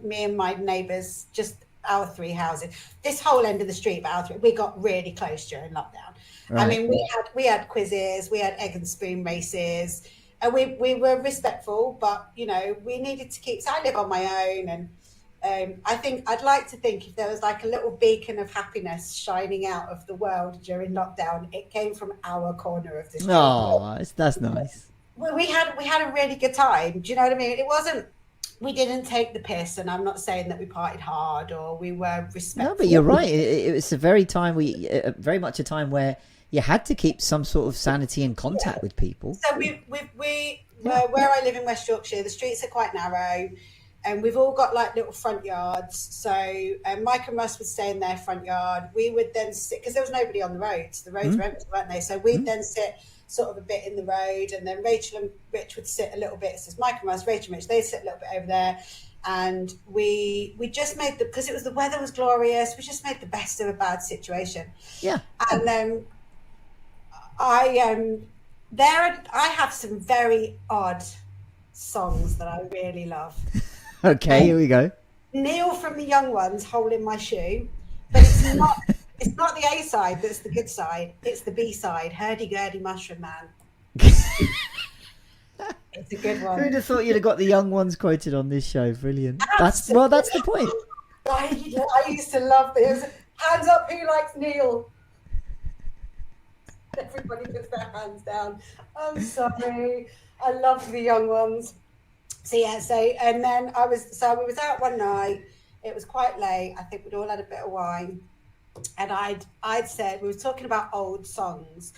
Speaker 2: me and my neighbours, just our three houses, this whole end of the street, but our three, we got really close during lockdown. Right. I mean, we had quizzes, we had egg and spoon races, and we were respectful, but you know, we needed to keep. So I live on my own, and I think I'd like to think if there was like a little beacon of happiness shining out of the world during lockdown, it came from our corner of the street.
Speaker 1: Oh, that's nice.
Speaker 2: We had a really good time. Do you know what I mean? It wasn't. We didn't take the piss, and I'm not saying that we partied hard or we were respectful.
Speaker 1: No, but you're right. It was a very much a time where you had to keep some sort of sanity and contact with people.
Speaker 2: So where I live in West Yorkshire, the streets are quite narrow, and we've all got like little front yards. So Mike and Russ would stay in their front yard. We would then sit because there was nobody on the roads. The roads were empty, weren't they? So we'd then sit sort of a bit in the road, and then Rachel and Rich would sit a little bit. So it's Mike and Russ, Rachel and Rich, they'd sit a little bit over there, and we just made because it was the weather was glorious, we just made the best of a bad situation.
Speaker 1: Yeah.
Speaker 2: And then I have some very odd songs that I really love.
Speaker 1: Okay, here we go.
Speaker 2: Neil from the Young Ones, Hole in My Shoe, but it's not. It's not the A side that's the good side. It's the B side, Hurdy Gurdy Mushroom Man. It's a good one.
Speaker 1: Who'd have thought you'd have got the Young Ones quoted on this show? Brilliant. That's the point.
Speaker 2: I used to love this. Hands up, who likes Neil? Everybody puts their hands down. I'm sorry. I love the Young Ones. So yeah, and then we was out one night. It was quite late. I think we'd all had a bit of wine. And I'd said, we were talking about old songs,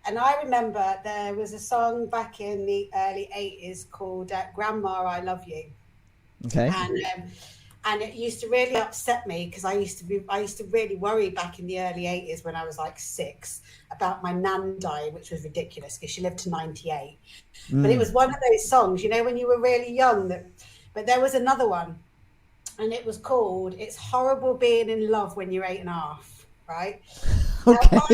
Speaker 2: and I remember there was a song back in the early 80s called Grandma, I Love You.
Speaker 1: Okay.
Speaker 2: And it used to really upset me because I used to really worry back in the early 80s when I was like 6 about my nan dying, which was ridiculous because she lived to 98. But it was one of those songs, you know, when you were really young. But there was another one. And it was called It's Horrible Being in Love When You're 8.5, right?
Speaker 1: Okay.
Speaker 2: Now,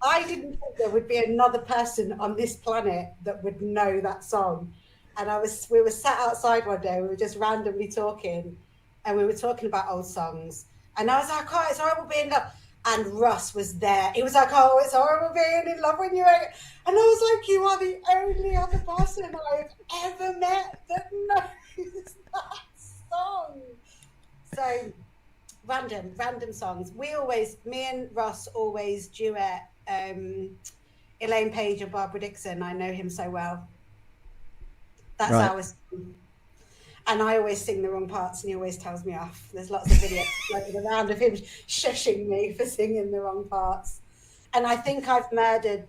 Speaker 2: I didn't think there would be another person on this planet that would know that song. And we were sat outside one day, we were just randomly talking, and we were talking about old songs. And I was like, oh, it's horrible being in love. And Russ was there. He was like, oh, it's horrible being in love when you're 8. And I was like, you are the only other person I've ever met that knows that song. So random songs. Me and Russ always duet Elaine Page and Barbara Dixon. I know him so well. That's
Speaker 1: right.
Speaker 2: Our song. And I always sing the wrong parts, and he always tells me off. There's lots of videos floating around of him shushing me for singing the wrong parts. And I think I've murdered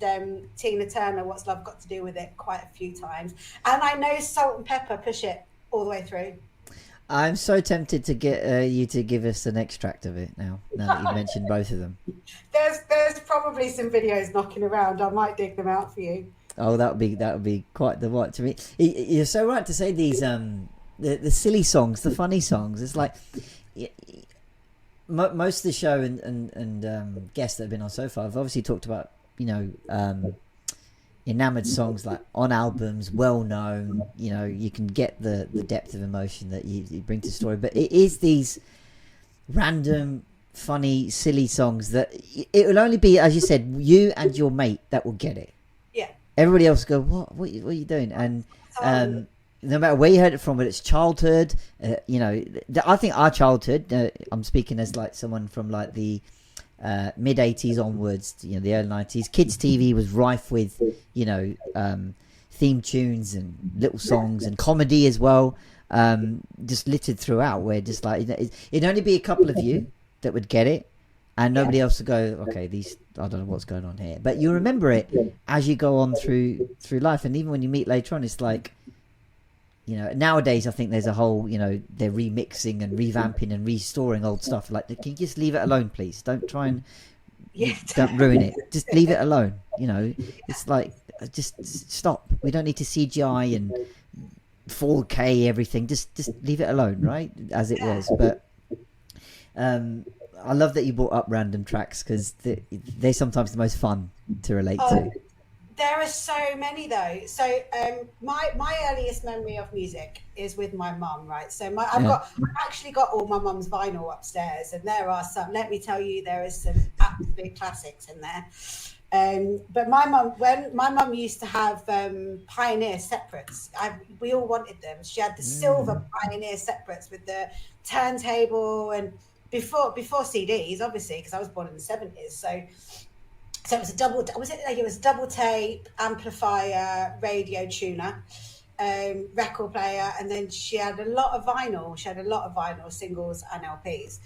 Speaker 2: Tina Turner, What's Love Got to Do With It, quite a few times. And I know Salt and Pepper, Push It, all the way through.
Speaker 1: I'm so tempted to get you to give us an extract of it now that you've mentioned both of them.
Speaker 2: There's probably some videos knocking around. I might dig them out for you.
Speaker 1: Oh, that would be quite the watch. I mean, you're so right to say these the silly songs, the funny songs. It's like most of the show and guests that have been on so far have obviously talked about, you know, enamored songs like on albums, well known. You know, you can get the depth of emotion that you bring to the story, but it is these random, funny, silly songs that it will only be, as you said, you and your mate that will get it.
Speaker 2: Yeah.
Speaker 1: Everybody else go, what are you doing? And no matter where you heard it from, whether it's childhood, you know, I think our childhood, I'm speaking as like someone from like the mid 80s onwards, you know, the early 90s, kids TV was rife with, you know, theme tunes and little songs and comedy as well, just littered throughout, where just like, you know, it'd only be a couple of you that would get it, and nobody else would go, okay, these, I don't know what's going on here. But you remember it as you go on through life, and even when you meet later on, it's like, you know, nowadays I think there's a whole, you know, they're remixing and revamping and restoring old stuff. Like, can you just leave it alone, please? Don't try and don't ruin it. Just leave it alone. You know, it's like, just stop. We don't need to CGI and 4K everything. Just leave it alone, right? As it was. But I love that you brought up random tracks, because they're sometimes the most fun to relate to.
Speaker 2: There are so many though. So my earliest memory of music is with my mum, right? So I've actually got all my mum's vinyl upstairs, and there are some. Let me tell you, there is some absolute classics in there. But when my mum used to have Pioneer separates, we all wanted them. She had the silver Pioneer separates with the turntable, and before CDs, obviously, because I was born in the 70s. So it was it was a double tape, amplifier, radio tuner, record player, and then she had a lot of vinyl. She had a lot of vinyl singles and LPs.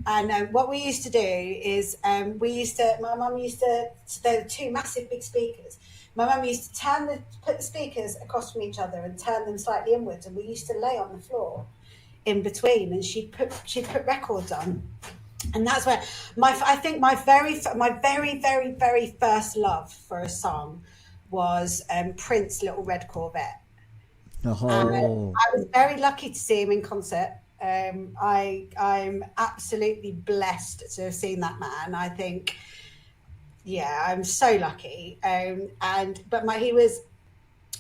Speaker 2: And what we used to do is my mum used to, there were two massive big speakers. My mum used to put the speakers across from each other and turn them slightly inwards, and we used to lay on the floor in between, and she'd put records on. And that's where I think my very, very, very first love for a song was Prince's Little Red Corvette.
Speaker 1: Oh.
Speaker 2: I was very lucky to see him in concert. I'm absolutely blessed to have seen that man. I think, yeah, I'm so lucky.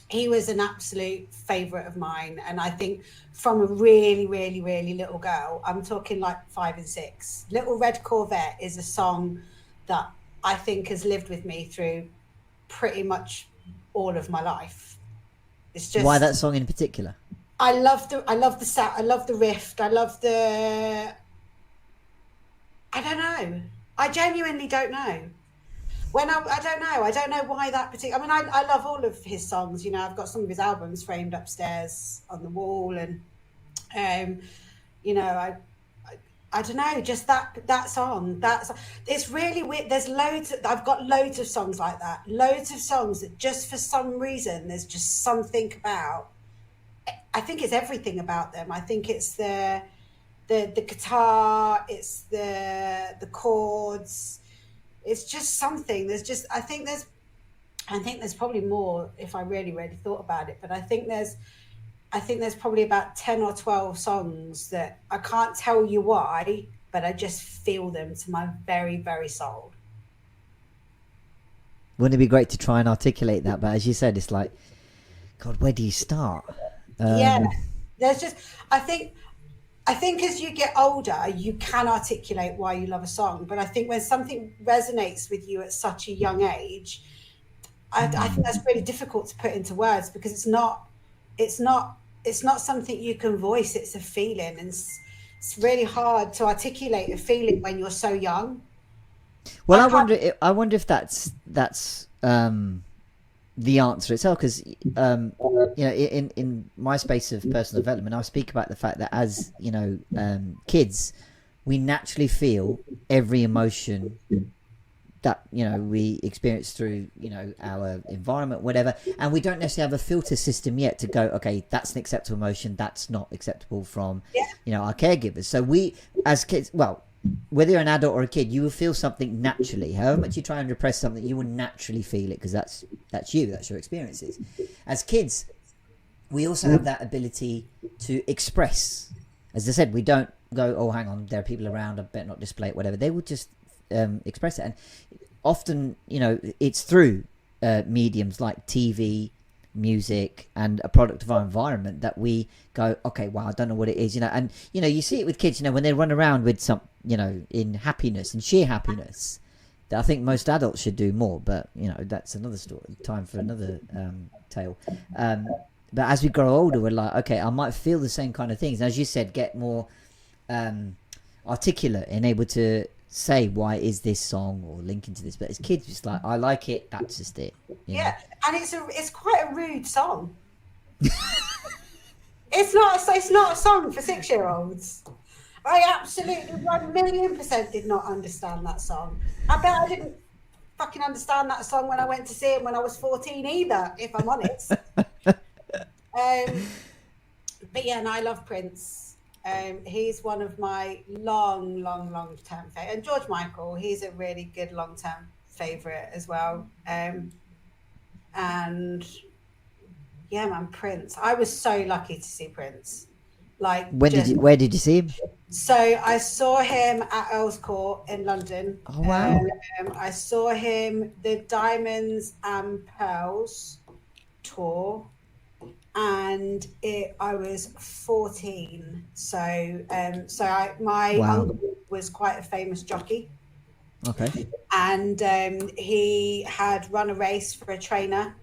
Speaker 2: He was an absolute favourite of mine, and I think from a really, really, really little girl, I'm talking like 5 and 6, Little Red Corvette is a song that I think has lived with me through pretty much all of my life. It's just,
Speaker 1: why that song in particular?
Speaker 2: I love the sound, I love the riff, I love the, I don't know. I genuinely don't know. I don't know why that particular. I mean, I love all of his songs. You know, I've got some of his albums framed upstairs on the wall, and you know, I don't know, just that song. It's really weird. There's I've got loads of songs like that. Loads of songs that just for some reason there's just something about. I think it's everything about them. I think it's the guitar. It's the chords. It's just something. I think there's probably more if I really, really thought about it. But I think there's probably about 10 or 12 songs that I can't tell you why, but I just feel them to my very, very soul.
Speaker 1: Wouldn't it be great to try and articulate that? But as you said, it's like, God, where do you start?
Speaker 2: Yeah, there's just, I think as you get older, you can articulate why you love a song. But I think when something resonates with you at such a young age, I think that's really difficult to put into words, because it's not something you can voice. It's a feeling, and it's really hard to articulate a feeling when you're so young.
Speaker 1: Well, I wonder if that's the answer itself, because you know, in my space of personal development, I speak about the fact that as, you know, kids, we naturally feel every emotion that, you know, we experience through, you know, our environment, whatever, and we don't necessarily have a filter system yet to go, okay, that's an acceptable emotion, that's not acceptable from, you know, our caregivers. So we as kids, well, whether you're an adult or a kid, you will feel something naturally. However much you try and repress something, you will naturally feel it because that's you, that's your experiences. As kids, we also have that ability to express. As I said, we don't go, oh, hang on, there are people around, I better not display it, whatever. They will just express it. And often, it's through mediums like TV, music, and a product of our environment that we go, okay, wow, I don't know what it is, and you see it with kids, when they run around with some, in happiness, in sheer happiness, that I think most adults should do more, but that's another story, time for another tale. But as we grow older, we're like, okay, I might feel the same kind of things, and as you said, get more articulate and able to say why is this song or link into this. But as kids, it's like, I like it, that's just it.
Speaker 2: Yeah, and it's quite a rude song. it's not a song for 6-year-olds. I absolutely 1,000,000% did not understand that song. I bet I didn't fucking understand that song when I went to see it when I was 14 either, if I'm honest. But yeah, and I love Prince. He's one of my long term favorite, and George Michael, he's a really good long term favorite as well. And yeah, man, Prince. I was so lucky to see Prince. Like,
Speaker 1: where did you see him?
Speaker 2: So I saw him at Earl's Court in London.
Speaker 1: Oh wow!
Speaker 2: I saw him the Diamonds and Pearls tour. And I was 14, so my uncle was quite a famous jockey.
Speaker 1: Okay.
Speaker 2: And he had run a race for a trainer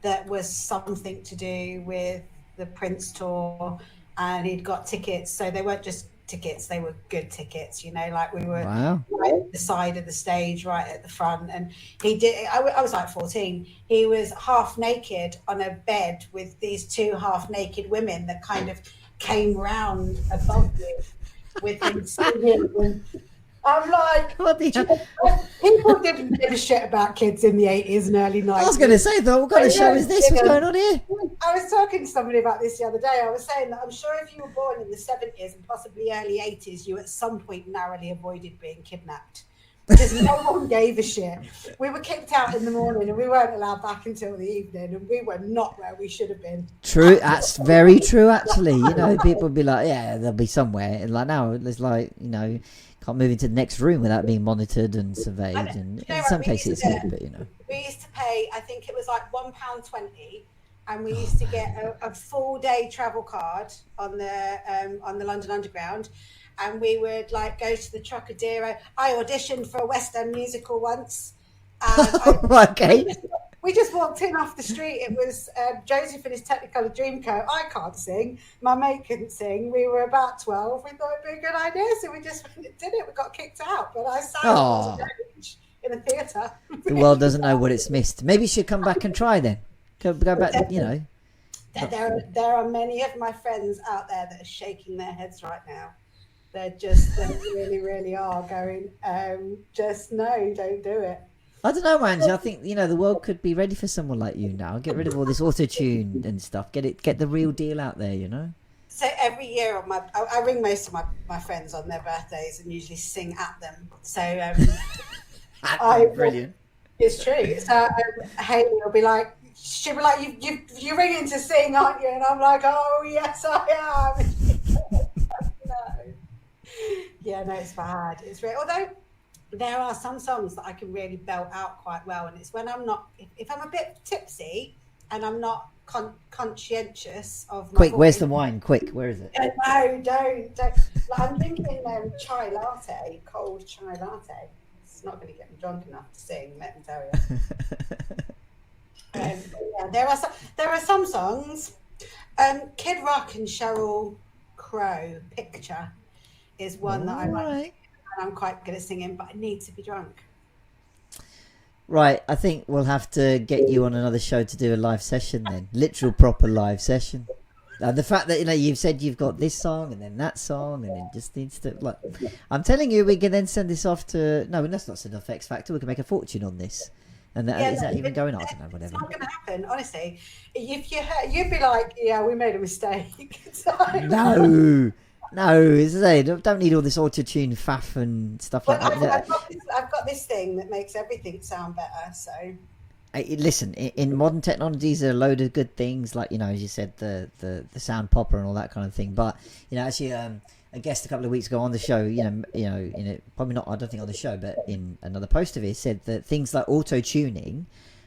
Speaker 2: that was something to do with the Prince tour, and he'd got tickets. So they weren't just tickets; they were good tickets. Like we were right at the side of the stage, right at the front. And he did. I was like 14. He was half naked on a bed with these two half naked women that kind of came round above you with him singing. I'm like,
Speaker 1: what the
Speaker 2: people didn't give a shit about kids in the 80s and early 90s.
Speaker 1: I was going to say, though, what kind of show is this? What's going on here?
Speaker 2: I was talking to somebody about this the other day. I was saying that I'm sure if you were born in the 70s and possibly early 80s, you at some point narrowly avoided being kidnapped. Because no one gave a shit. We were kicked out in the morning and we weren't allowed back until the evening, and we were not where we should have been.
Speaker 1: True, that's very true, actually. People would be like, yeah, they'll be somewhere. And like now, it's like, can't move into the next room without being monitored and surveyed. And in some cases it's good, but
Speaker 2: we used to pay, I think it was like £1.20, and we used to get a full day travel card on the London Underground, and we would like go to the Trocadero. I auditioned for a West End musical once.
Speaker 1: Okay.
Speaker 2: We just walked in off the street. It was Joseph and his Technicolor Dreamcoat. I can't sing. My mate couldn't sing. We were about 12. We thought it'd be a good idea, so we just did it. We got kicked out, but I sang in a theatre.
Speaker 1: The world doesn't know what it's missed. Maybe you should come back and try then. Go back,
Speaker 2: There are many of my friends out there that are shaking their heads right now. They really, really are going, just no, don't do it.
Speaker 1: I don't know, Angie. I think the world could be ready for someone like you now. Get rid of all this auto-tune and stuff. Get the real deal out there.
Speaker 2: So every year I ring most of my friends on their birthdays and usually sing at them. So
Speaker 1: brilliant.
Speaker 2: It's true. So Hayley will be like, she'll be like, you're ringing to sing, aren't you? And I'm like, oh yes, I am. No, it's bad. It's real. Although there are some songs that I can really belt out quite well, and it's when I'm not, if I'm a bit tipsy and I'm not conscientious of my
Speaker 1: quick
Speaker 2: voice.
Speaker 1: Where's the wine? Quick, where is it?
Speaker 2: No, don't. Like, I'm drinking chai latte, cold chai latte. It's not going to get me drunk enough to sing, let me tell you. There are some songs. Kid Rock and Sheryl Crow, Picture, is one that I like. And I'm quite good at singing, but I need to be drunk.
Speaker 1: Right, I think we'll have to get you on another show to do a live session then. Literal proper live session. The fact that you've said you've got this song and then that song and then just needs to I'm telling you, we can then send this off to let's not send off X Factor. We can make a fortune on this. And is that even going on? I don't know, whatever.
Speaker 2: It's not going to happen, honestly. If you heard, you'd be like, yeah, we made a mistake.
Speaker 1: No. No, they don't need all this auto-tune faff and stuff like that.
Speaker 2: I've got this thing that makes everything sound better. So
Speaker 1: listen, in modern technologies, there are a load of good things, like, you know, as you said, the sound popper and all that kind of thing. But, you know, actually, a guest a couple of weeks ago on the show, probably not, I don't think on the show, but in another post of it, said that things like auto-tuning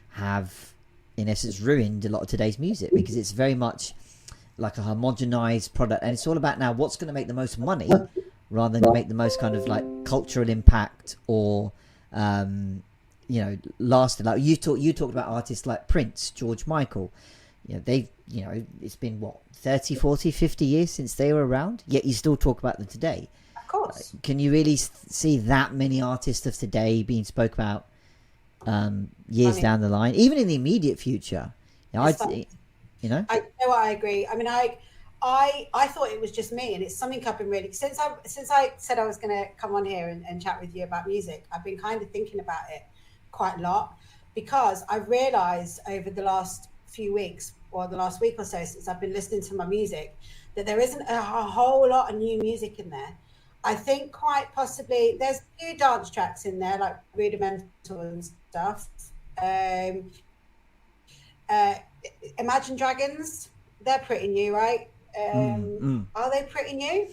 Speaker 1: have, in essence, ruined a lot of today's music, because it's very much like a homogenized product, and it's all about now what's going to make the most money rather than make the most kind of like cultural impact or lasting. Like you talked about artists like Prince, George Michael. It's been what, 30, 40, 50 years since they were around, yet you still talk about them today.
Speaker 2: Of course.
Speaker 1: Can you really see that many artists of today being spoke about years down the line, even in the immediate future?
Speaker 2: I know, I agree. I mean, I thought it was just me, and it's something I've been really, since I said I was going to come on here and chat with you about music, I've been kind of thinking about it quite a lot, because I've realized over the last few weeks, or the last week or so, since I've been listening to my music, that there isn't a whole lot of new music in there. I think quite possibly there's a few dance tracks in there, like Rudimental and stuff. Imagine Dragons, they're pretty new, right? Are they pretty new?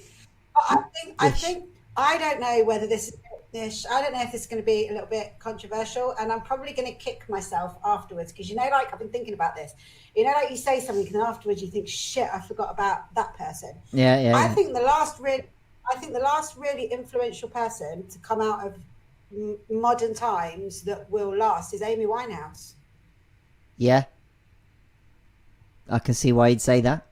Speaker 2: But I don't know whether I don't know if this is going to be a little bit controversial, and I'm probably going to kick myself afterwards, because, like, I've been thinking about this. Like you say something and afterwards you think, shit, I forgot about that person.
Speaker 1: Yeah.
Speaker 2: I think the last really influential person to come out of modern times that will last is Amy Winehouse.
Speaker 1: Yeah. I can see why you'd say that.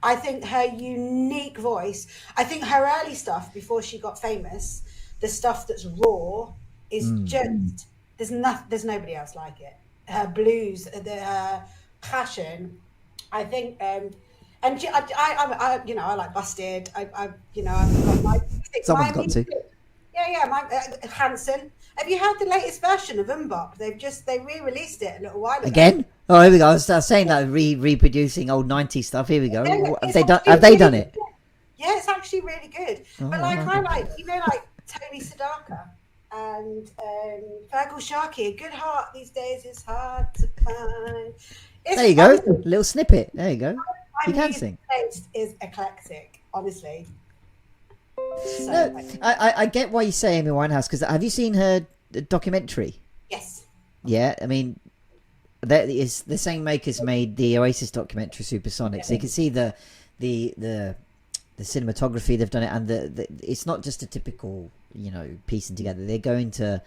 Speaker 2: I think her unique voice, I think her early stuff before she got famous, the stuff that's raw, is just, there's nobody else like it. Her blues, her passion, I think, and I like Busted. I've got my
Speaker 1: someone's got to.
Speaker 2: Yeah, Hanson. Have you heard the latest version of Mbop? They re-released it a little while ago.
Speaker 1: Again? Oh, here we go. I was saying that reproducing old 90s stuff. Here we go.
Speaker 2: Yeah,
Speaker 1: have they done it?
Speaker 2: Yeah, it's actually really good. But I like Tony Sedaka and Fergal Sharkey. A good heart these days is hard to find.
Speaker 1: There you go. A little snippet. There you go. You can sing.
Speaker 2: Taste is eclectic, honestly. So,
Speaker 1: no, I get why you say Amy Winehouse, because have you seen her documentary?
Speaker 2: Yes.
Speaker 1: Yeah, I mean, that is the same makers made the Oasis documentary Supersonic, so you can see the cinematography they've done it, and it's not just a typical piecing together. They go into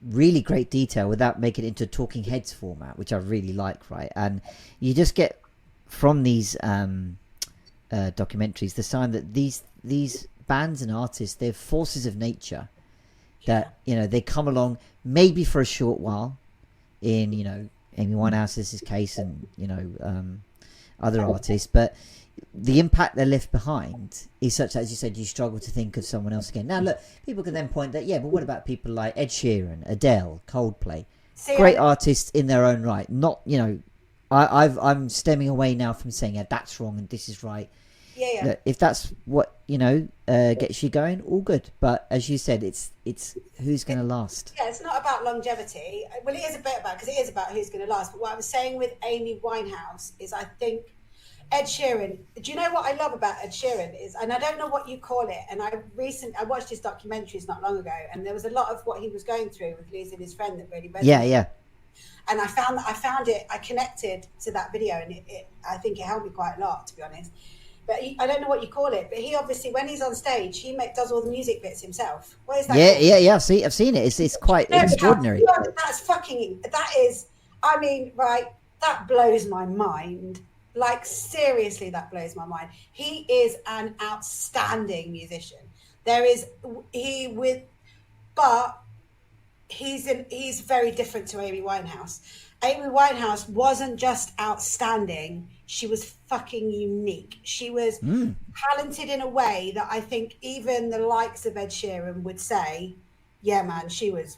Speaker 1: really great detail without making it into talking heads format, which I really like, right? And you just get from these documentaries the sign that these bands and artists, they're forces of nature that they come along maybe for a short while, in Amy Winehouse's case, and other artists, but the impact they left behind is such that, as you said, you struggle to think of someone else again. Now look, people can then point that, but what about people like Ed Sheeran, Adele, Coldplay? Great artists in their own right. Not I'm stemming away now from saying that's wrong and this is right. Look, if that's what gets you going, all good. But as you said, it's who's going to last.
Speaker 2: Yeah, it's not about longevity. Well, it is a bit about, because it is about who's going to last. But what I was saying with Amy Winehouse is, I think Ed Sheeran. Do you know what I love about Ed Sheeran is, and I don't know what you call it. And I watched his documentaries not long ago, and there was a lot of what he was going through with losing his friend that really resonated.
Speaker 1: Yeah.
Speaker 2: And I found it. I connected to that video, and I think it helped me quite a lot, to be honest. But I don't know what you call it. But he obviously, when he's on stage, he does all the music bits himself. What is that?
Speaker 1: Yeah. I've seen it. It's quite extraordinary.
Speaker 2: That is. I mean, right? That blows my mind. Like, seriously, that blows my mind. He is an outstanding musician. But he's very different to Amy Winehouse. Amy Winehouse wasn't just outstanding, she was fucking unique. She was talented in a way that I think even the likes of Ed Sheeran would say, yeah, man, she's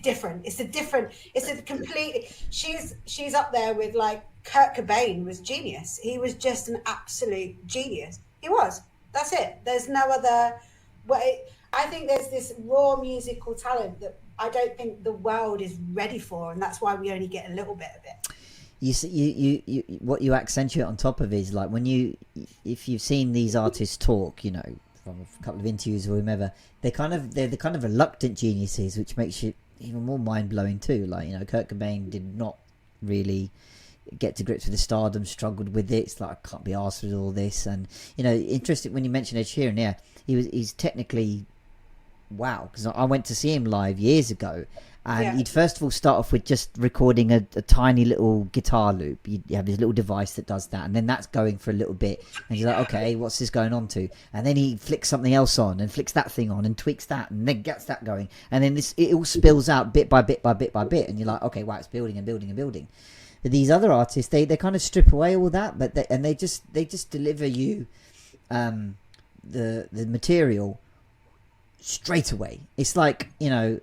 Speaker 2: different. It's a complete. She's up there with like Kurt Cobain was genius. He was just an absolute genius. He was. That's it. There's no other way. I think there's this raw musical talent that I don't think the world is ready for, and that's why we only get a little bit of it.
Speaker 1: You what you accentuate on top of is like if you've seen these artists talk, you know, from a couple of interviews or whomever, they're the kind of reluctant geniuses, which makes it even more mind blowing too. Like, you know, Kurt Cobain did not really get to grips with the stardom, struggled with it. It's like, I can't be arsed with all this. And, you know, interesting when you mention Ed Sheeran, yeah, he's technically wow, because I went to see him live years ago, and he'd first of all start off with just recording a tiny little guitar loop. You have his little device that does that, and then that's going for a little bit, and you're like, okay, what's this going on to? And then he flicks something else on and flicks that thing on and tweaks that, and then gets that going, and then it all spills out bit by bit by bit by bit, and you're like, okay, wow, it's building and building and building. But these other artists, they kind of strip away all that, but they just deliver you the material straight away. It's like, you know,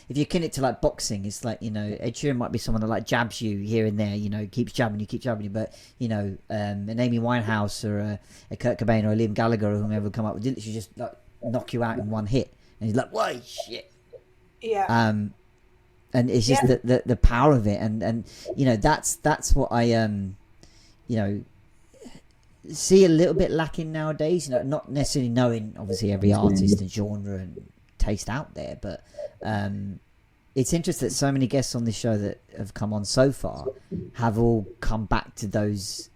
Speaker 1: if you akin it to like boxing, it's like, you know, Ed Sheeran might be someone that like jabs you here and there, you know, keeps jabbing you, but, you know, an Amy Winehouse or a Kurt Cobain or a Liam Gallagher or whomever will come up with it, literally just like knock you out in one hit, and he's like, whoa, shit.
Speaker 2: Yeah.
Speaker 1: And it's just the power of it, and you know, that's what I you know, see a little bit lacking nowadays. You know, not necessarily knowing obviously every artist and genre and taste out there, but it's interesting that so many guests on this show that have come on so far have all come back to those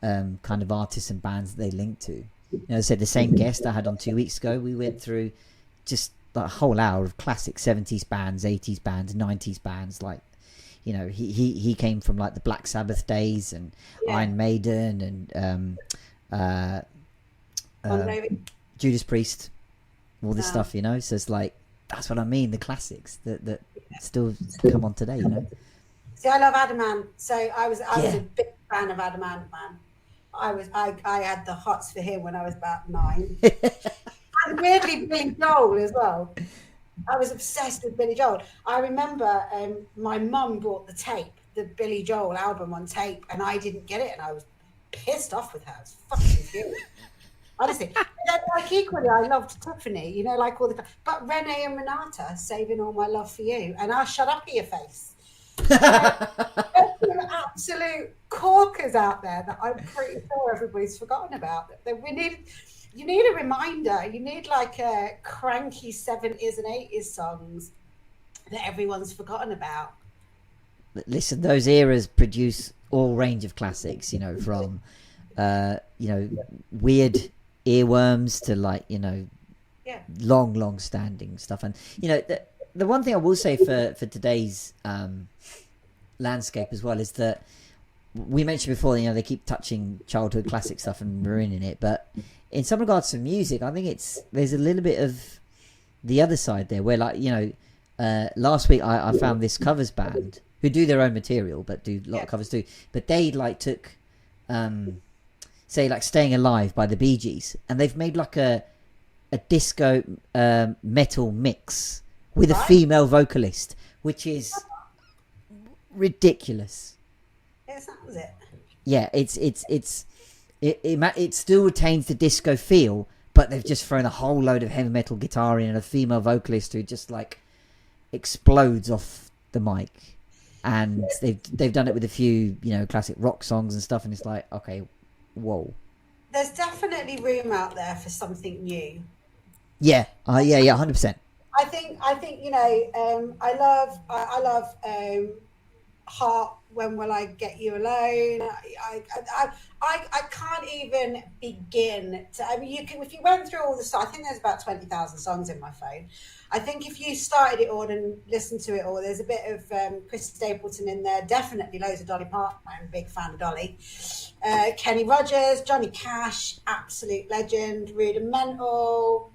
Speaker 1: kind of artists and bands that they link to. You know, as I said, the same guest I had on 2 weeks ago, we went through just like a whole hour of classic 70s bands, 80s bands, 90s bands. Like, you know, he came from like the Black Sabbath days and Iron Maiden and Judas Priest, all this stuff, you know. So it's like, that's what I mean, the classics that still come on today, you know.
Speaker 2: See, I love Adam. So I was a big fan of Adam, man. I had the hots for him when I was about 9. And weirdly, Billy Joel as well. I was obsessed with Billy Joel. I remember my mum bought the Billy Joel album on tape, and I didn't get it, and I was pissed off with her. I was fucking furious. Honestly. But then, like, equally, I loved Tiffany, you know, like all the time. But Renee and Renata, Saving All My Love for You, and I'll Shut Up in Your Face. There's some absolute corkers out there that I'm pretty sure everybody's forgotten about. You need a reminder. You need like a cranky 70s and 80s songs that everyone's forgotten about.
Speaker 1: Listen, those eras produce all range of classics, you know, from you know, weird earworms to like, you know, long standing stuff. And you know, the one thing I will say for today's landscape as well is that we mentioned before, you know, they keep touching childhood classic stuff and ruining it, but in some regards to music, I think there's a little bit of the other side there where, like, you know, last week I found this covers band who do their own material but do a lot of covers too, but they like took say like Staying Alive by the Bee Gees, and they've made like a disco metal mix with a female vocalist, which is ridiculous.
Speaker 2: Yes, that was it.
Speaker 1: Yeah, it still retains the disco feel, but they've just thrown a whole load of heavy metal guitar in and a female vocalist who just like explodes off the mic. And they've done it with a few, you know, classic rock songs and stuff, and it's like, okay, whoa.
Speaker 2: There's definitely room out there for something new.
Speaker 1: Yeah, 100%.
Speaker 2: I think you know, I love Heart, When Will I Get You Alone. I can't even begin to. I mean, you can, if you went through all the stuff. I think there's about 20,000 songs in my phone. I think if you started it all and listened to it all, there's a bit of Chris Stapleton in there. Definitely loads of Dolly Parton. I'm a big fan of Dolly. Kenny Rogers, Johnny Cash, absolute legend. Rudimental.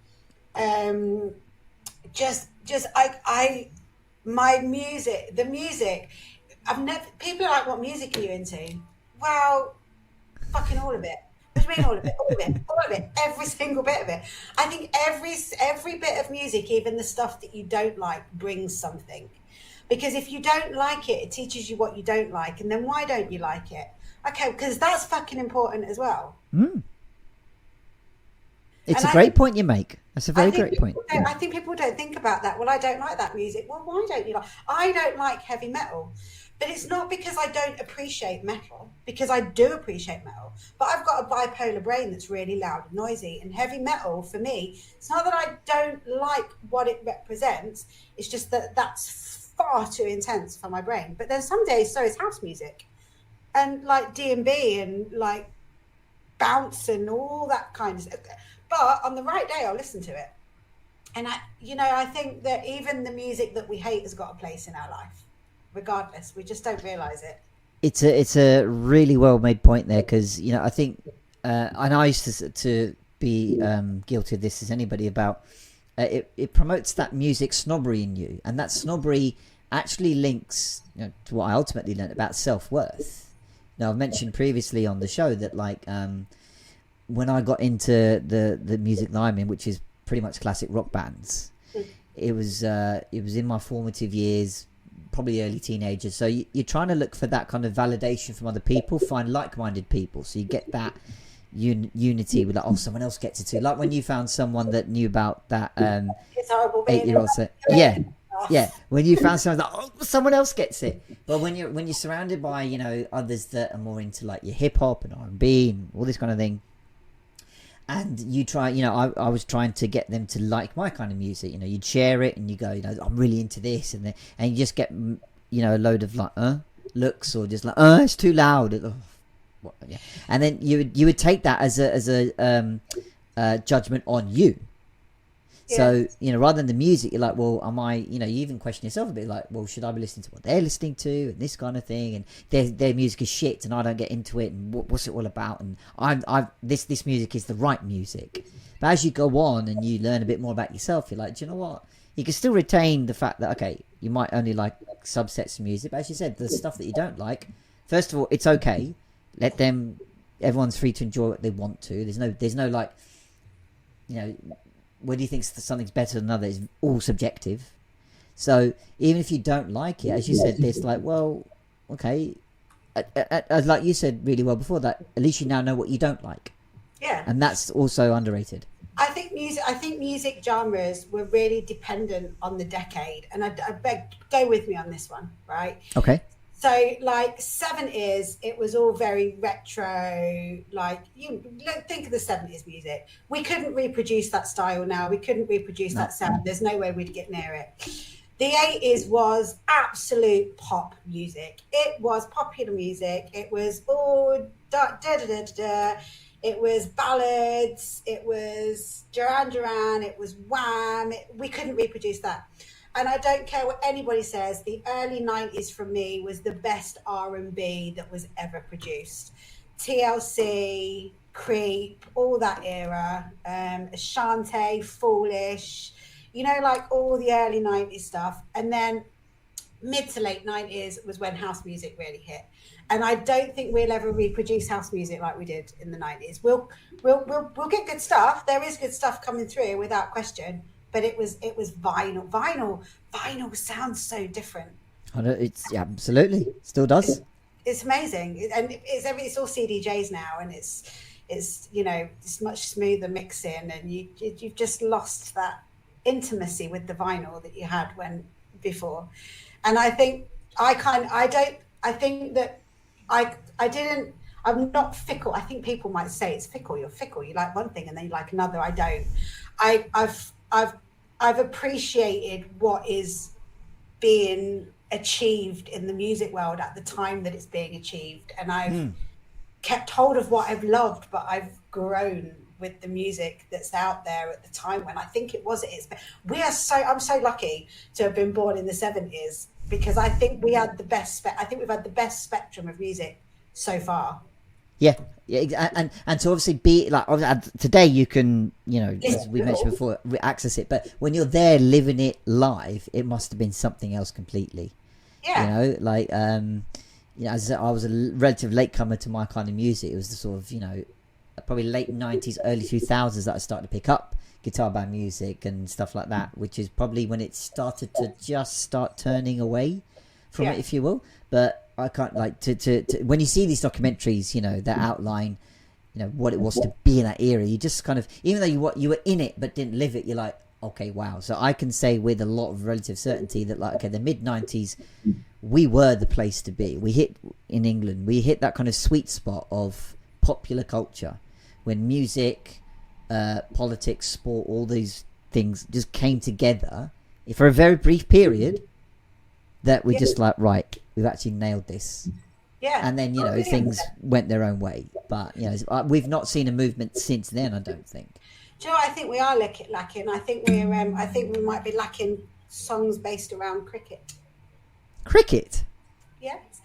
Speaker 2: My music, the music. People are like, what music are you into? Well, fucking all of it. What do you mean all of it? All of it, all of it, every single bit of it. I think every bit of music, even the stuff that you don't like, brings something. Because if you don't like it, it teaches you what you don't like, and then why don't you like it? Okay, because that's fucking important as well.
Speaker 1: It's a great point you make. That's a very great point.
Speaker 2: I think people don't think about that. Well, I don't like that music. Well, why don't you like? I don't like heavy metal, but it's not because I don't appreciate metal, because I do appreciate metal. But I've got a bipolar brain that's really loud and noisy, and heavy metal for me, it's not that I don't like what it represents. It's just that that's far too intense for my brain. But then some days, so is house music, and like D&B and like bounce and all that kind of stuff. But on the right day, I'll listen to it. And I think that even the music that we hate has got a place in our life, regardless. We just don't realise it.
Speaker 1: It's a really well made point there, because I think, and I used to be guilty of this as anybody, about it promotes that music snobbery in you, and that snobbery actually links to what I ultimately learned about self-worth. Now, I've mentioned previously on the show that when I got into the music that I'm in, which is pretty much classic rock bands, it was in my formative years, probably early teenagers. So you're trying to look for that kind of validation from other people, find like-minded people, so you get that unity with someone else gets it too. Like when you found someone that knew about that
Speaker 2: it's horrible
Speaker 1: 8-year-old. Yeah. When you found someone someone else gets it. But when you're surrounded by others that are more into like your hip hop and R&B and all this kind of thing, and you try, I was trying to get them to like my kind of music. You'd share it and you go, I'm really into this, and you just get, a load of looks, or just it's too loud. And then you would take that as a judgment on you. So, rather than the music, you're like, well, am I, you even question yourself a bit, like, well, should I be listening to what they're listening to, and this kind of thing, and their music is shit and I don't get into it, and what's it all about, and this music is the right music. But as you go on and you learn a bit more about yourself, you're like, do you know what? You can still retain the fact that, okay, you might only like subsets of music, but as you said, the stuff that you don't like, first of all, it's okay. Everyone's free to enjoy what they want to. There's no like, whether you think something's better than another is all subjective. So even if you don't like it, as you said, there's like, well, okay, like you said really well before, that at least you now know what you don't like.
Speaker 2: Yeah.
Speaker 1: And that's also underrated.
Speaker 2: I think music genres were really dependent on the decade, and I beg, go with me on this one, right?
Speaker 1: Okay.
Speaker 2: So like 70s, it was all very retro, like you think of the 70s music. We couldn't reproduce that style now. We couldn't reproduce that sound. There's no way we'd get near it. The 80s was absolute pop music. It was popular music. It was all da-da-da-da-da. It was ballads. It was Duran Duran. It was Wham. We couldn't reproduce that. And I don't care what anybody says, the early 90s for me was the best R&B that was ever produced. TLC, Creep, all that era, Ashanti, Foolish, like all the early 90s stuff. And then mid to late 90s was when house music really hit. And I don't think we'll ever reproduce house music like we did in the 90s. We'll get good stuff. There is good stuff coming through without question. But it was vinyl. Vinyl sounds so different.
Speaker 1: It's absolutely still does.
Speaker 2: It's amazing, and it's all CDJs now, and it's much smoother mixing, and you've just lost that intimacy with the vinyl that you had before. And I think I'm not fickle. I think people might say it's fickle. You're fickle. You like one thing and then you like another. I don't. I've appreciated what is being achieved in the music world at the time that it's being achieved, and I've kept hold of what I've loved, but I've grown with the music that's out there at the time when I think it was at its best. I'm so lucky to have been born in the 70s, because I think we had the best. I think we've had the best spectrum of music so far.
Speaker 1: Yeah, and to obviously be like today, you can as we mentioned before, access it. But when you're there living it live, it must have been something else completely.
Speaker 2: Yeah.
Speaker 1: As I said, I was a relative latecomer to my kind of music. It was the sort of probably late 90s, early 2000s that I started to pick up guitar band music and stuff like that, which is probably when it started to just start turning away from it, if you will. But I can't like to when you see these documentaries, you know, that outline, you know, what it was to be in that era, you just kind of, even though you were in it but didn't live it, you're like, okay, wow. So I can say with a lot of relative certainty that, like, okay, the mid 90s, we were the place to be. We hit, in England, we hit that kind of sweet spot of popular culture when music, politics, sport, all these things just came together for a very brief period that we're just like, right, we've actually nailed this.
Speaker 2: Yeah.
Speaker 1: And then, you know, things went their own way. But, you know, we've not seen a movement since then, I don't think.
Speaker 2: Do you know what I think we are lacking? I think we might be lacking songs based around cricket.
Speaker 1: Cricket?
Speaker 2: Yes.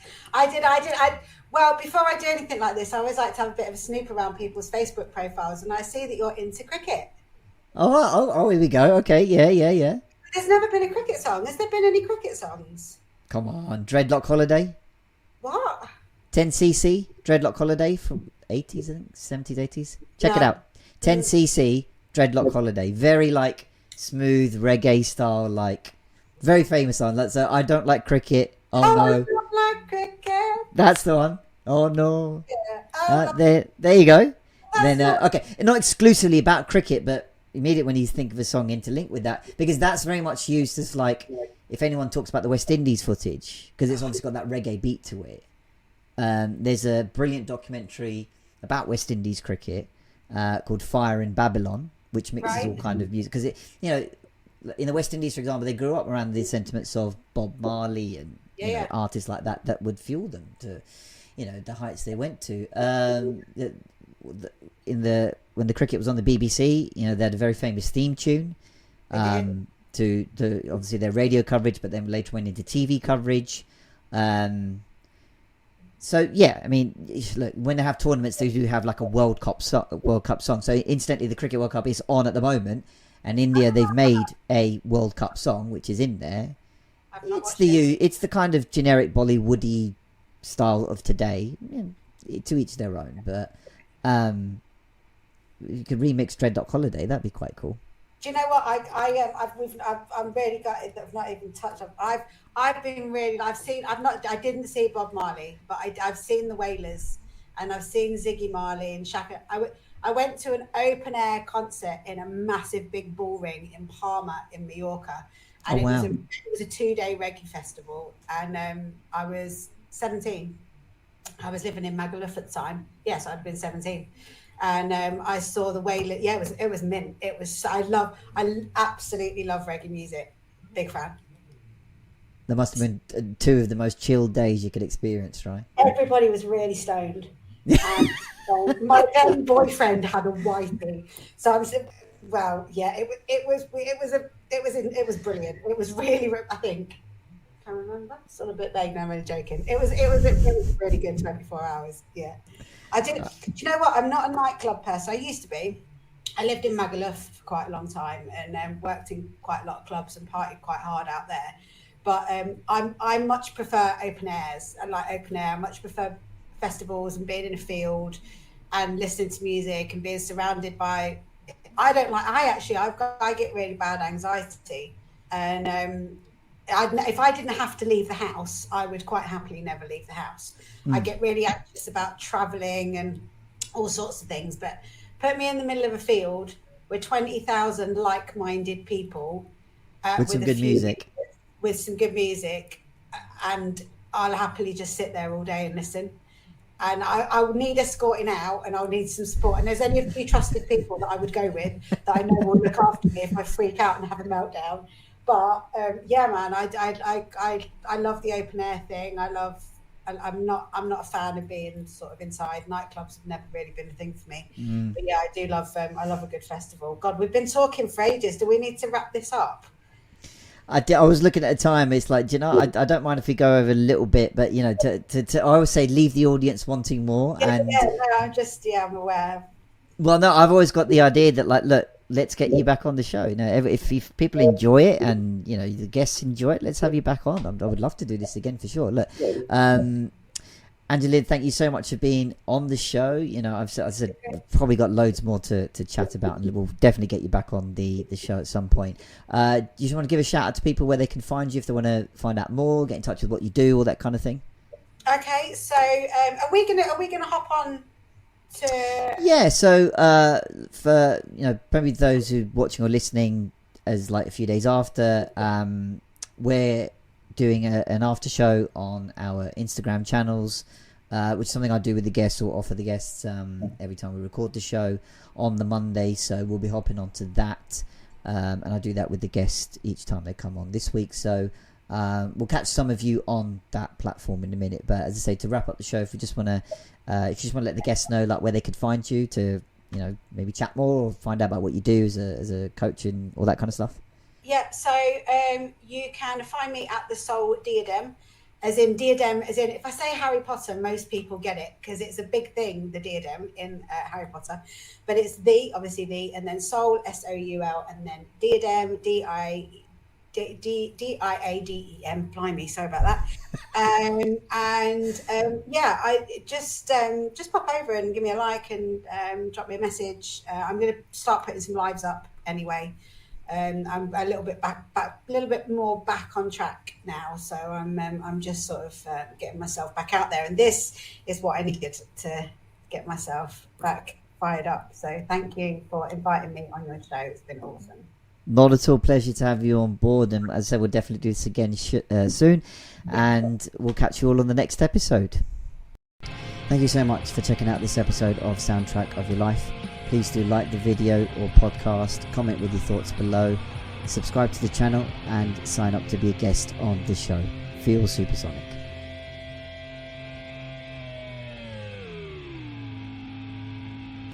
Speaker 2: Well, before I do anything like this, I always like to have a bit of a snoop around people's Facebook profiles, and I see that you're into cricket.
Speaker 1: Oh, here we go. Okay, yeah.
Speaker 2: There's never been a cricket song. Has there been any cricket songs?
Speaker 1: Come on, Dreadlock Holiday.
Speaker 2: What?
Speaker 1: 10cc, Dreadlock Holiday from 80s, I think, 70s, 80s. Check it out. 10cc, Dreadlock Holiday. Very, like, smooth reggae style, like, very famous song. That's I Don't Like Cricket. Oh, no.
Speaker 2: I don't like cricket.
Speaker 1: That's the one. Oh, no.
Speaker 2: Yeah.
Speaker 1: There you go. Then, okay, not exclusively about cricket, but immediately when you think of a song interlinked with that, because that's very much used as, like, if anyone talks about the West Indies footage, because it's obviously got that reggae beat to it. There's a brilliant documentary about West Indies cricket called Fire in Babylon, which mixes all kind of music, because it, you know, in the West Indies, for example, they grew up around the sentiments of Bob Marley and you know, artists like that would fuel them to, you know, the heights they went to. When the cricket was on the BBC, you know, they had a very famous theme tune to obviously their radio coverage, but then later went into TV coverage. So yeah, I mean, look, when they have tournaments, they do have like a World Cup song. So incidentally, the Cricket World Cup is on at the moment, and India, they've made a World Cup song which is in there. It's the kind of generic Bollywoody style of today. You know, to each their own, but you could remix Dreadlock Holiday. That'd be quite cool.
Speaker 2: Do you know what? I'm really gutted that I've not even touched on. I didn't see Bob Marley, but I've seen the Wailers, and I've seen Ziggy Marley and Shaka. I went to an open air concert in a massive big bull ring in Palma in Mallorca, and it was a 2-day reggae festival, and I was 17. I was living in Magaluf at the time. Yes, I'd been 17. And I saw the Wailers. Yeah, it was mint. It was. I absolutely love reggae music. Big fan.
Speaker 1: There must have been 2 of the most chilled days you could experience, right?
Speaker 2: Everybody was really stoned. And my then boyfriend had a wifey, so I was. Well, yeah, it was brilliant. It was really. I think. I can't remember. It's all a bit vague. No, I'm really joking. It was really good 24 hours. Yeah. Do you know what? I'm not a nightclub person. I used to be. I lived in Magaluf for quite a long time and worked in quite a lot of clubs and partied quite hard out there. But I much prefer open airs. I like open air. I much prefer festivals and being in a field and listening to music and being surrounded by. I get really bad anxiety, and if I didn't have to leave the house, I would quite happily never leave the house. I get really anxious about traveling and all sorts of things, but put me in the middle of a field with 20,000 like-minded people
Speaker 1: with some good music,
Speaker 2: and I'll happily just sit there all day and listen. And I'll need escorting out, and I'll need some support. And there's only a few trusted people that I would go with that I know will look after me if I freak out and have a meltdown. But yeah, man, I love the open air thing. I'm not a fan of being sort of inside. Nightclubs have never really been a thing for me. But yeah, I do love. I love a good festival. God, we've been talking for ages. Do we need to wrap this up?
Speaker 1: I was looking at the time. It's like, you know, I don't mind if we go over a little bit, but you know, I always say leave the audience wanting more.
Speaker 2: I'm aware.
Speaker 1: Well, no, I've always got the idea that, like, look, let's get you back on the show. You know, if people enjoy it and you know the guests enjoy it, let's have you back on. I would love to do this again for sure. Look, and Angelina, thank you so much for being on the show. You know, I've probably got loads more to chat about, and we'll definitely get you back on the show at some point. Do you just want to give a shout out to people where they can find you if they want to find out more, get in touch with what you do, all that kind of thing?
Speaker 2: Okay, so are we gonna hop on to?
Speaker 1: Yeah, so for maybe those who are watching or listening as like a few days after, we're doing an after show on our Instagram channels, which is something I do with the guests or offer the guests every time we record the show on the Monday. So we'll be hopping onto that, and I do that with the guests each time they come on this week. So we'll catch some of you on that platform in a minute. But as I say, to wrap up the show, if you just want to let the guests know like where they could find you to, maybe chat more or find out about what you do as a coach and all that kind of stuff.
Speaker 2: Yeah, so you can find me at the Soul Diadem, as in if I say Harry Potter, most people get it because it's a big thing, the diadem in Harry Potter, but it's obviously the, and then Soul, Soul, and then Diadem, Diadem, blimey, sorry about that. Yeah, I just pop over and give me a like and drop me a message. I'm going to start putting some lives up anyway. I'm a little bit more back on track now, so I'm just sort of getting myself back out there, and this is what I needed to get myself back fired up. So thank you for inviting me on your show. It's been awesome.
Speaker 1: Not at all. Pleasure to have you on board, and as I said, we'll definitely do this again soon, and we'll catch you all on the next episode. Thank you so much for checking out this episode of Soundtrack of Your Life. Please do like the video or podcast, comment with your thoughts below, subscribe to the channel, and sign up to be a guest on the show. Feel supersonic.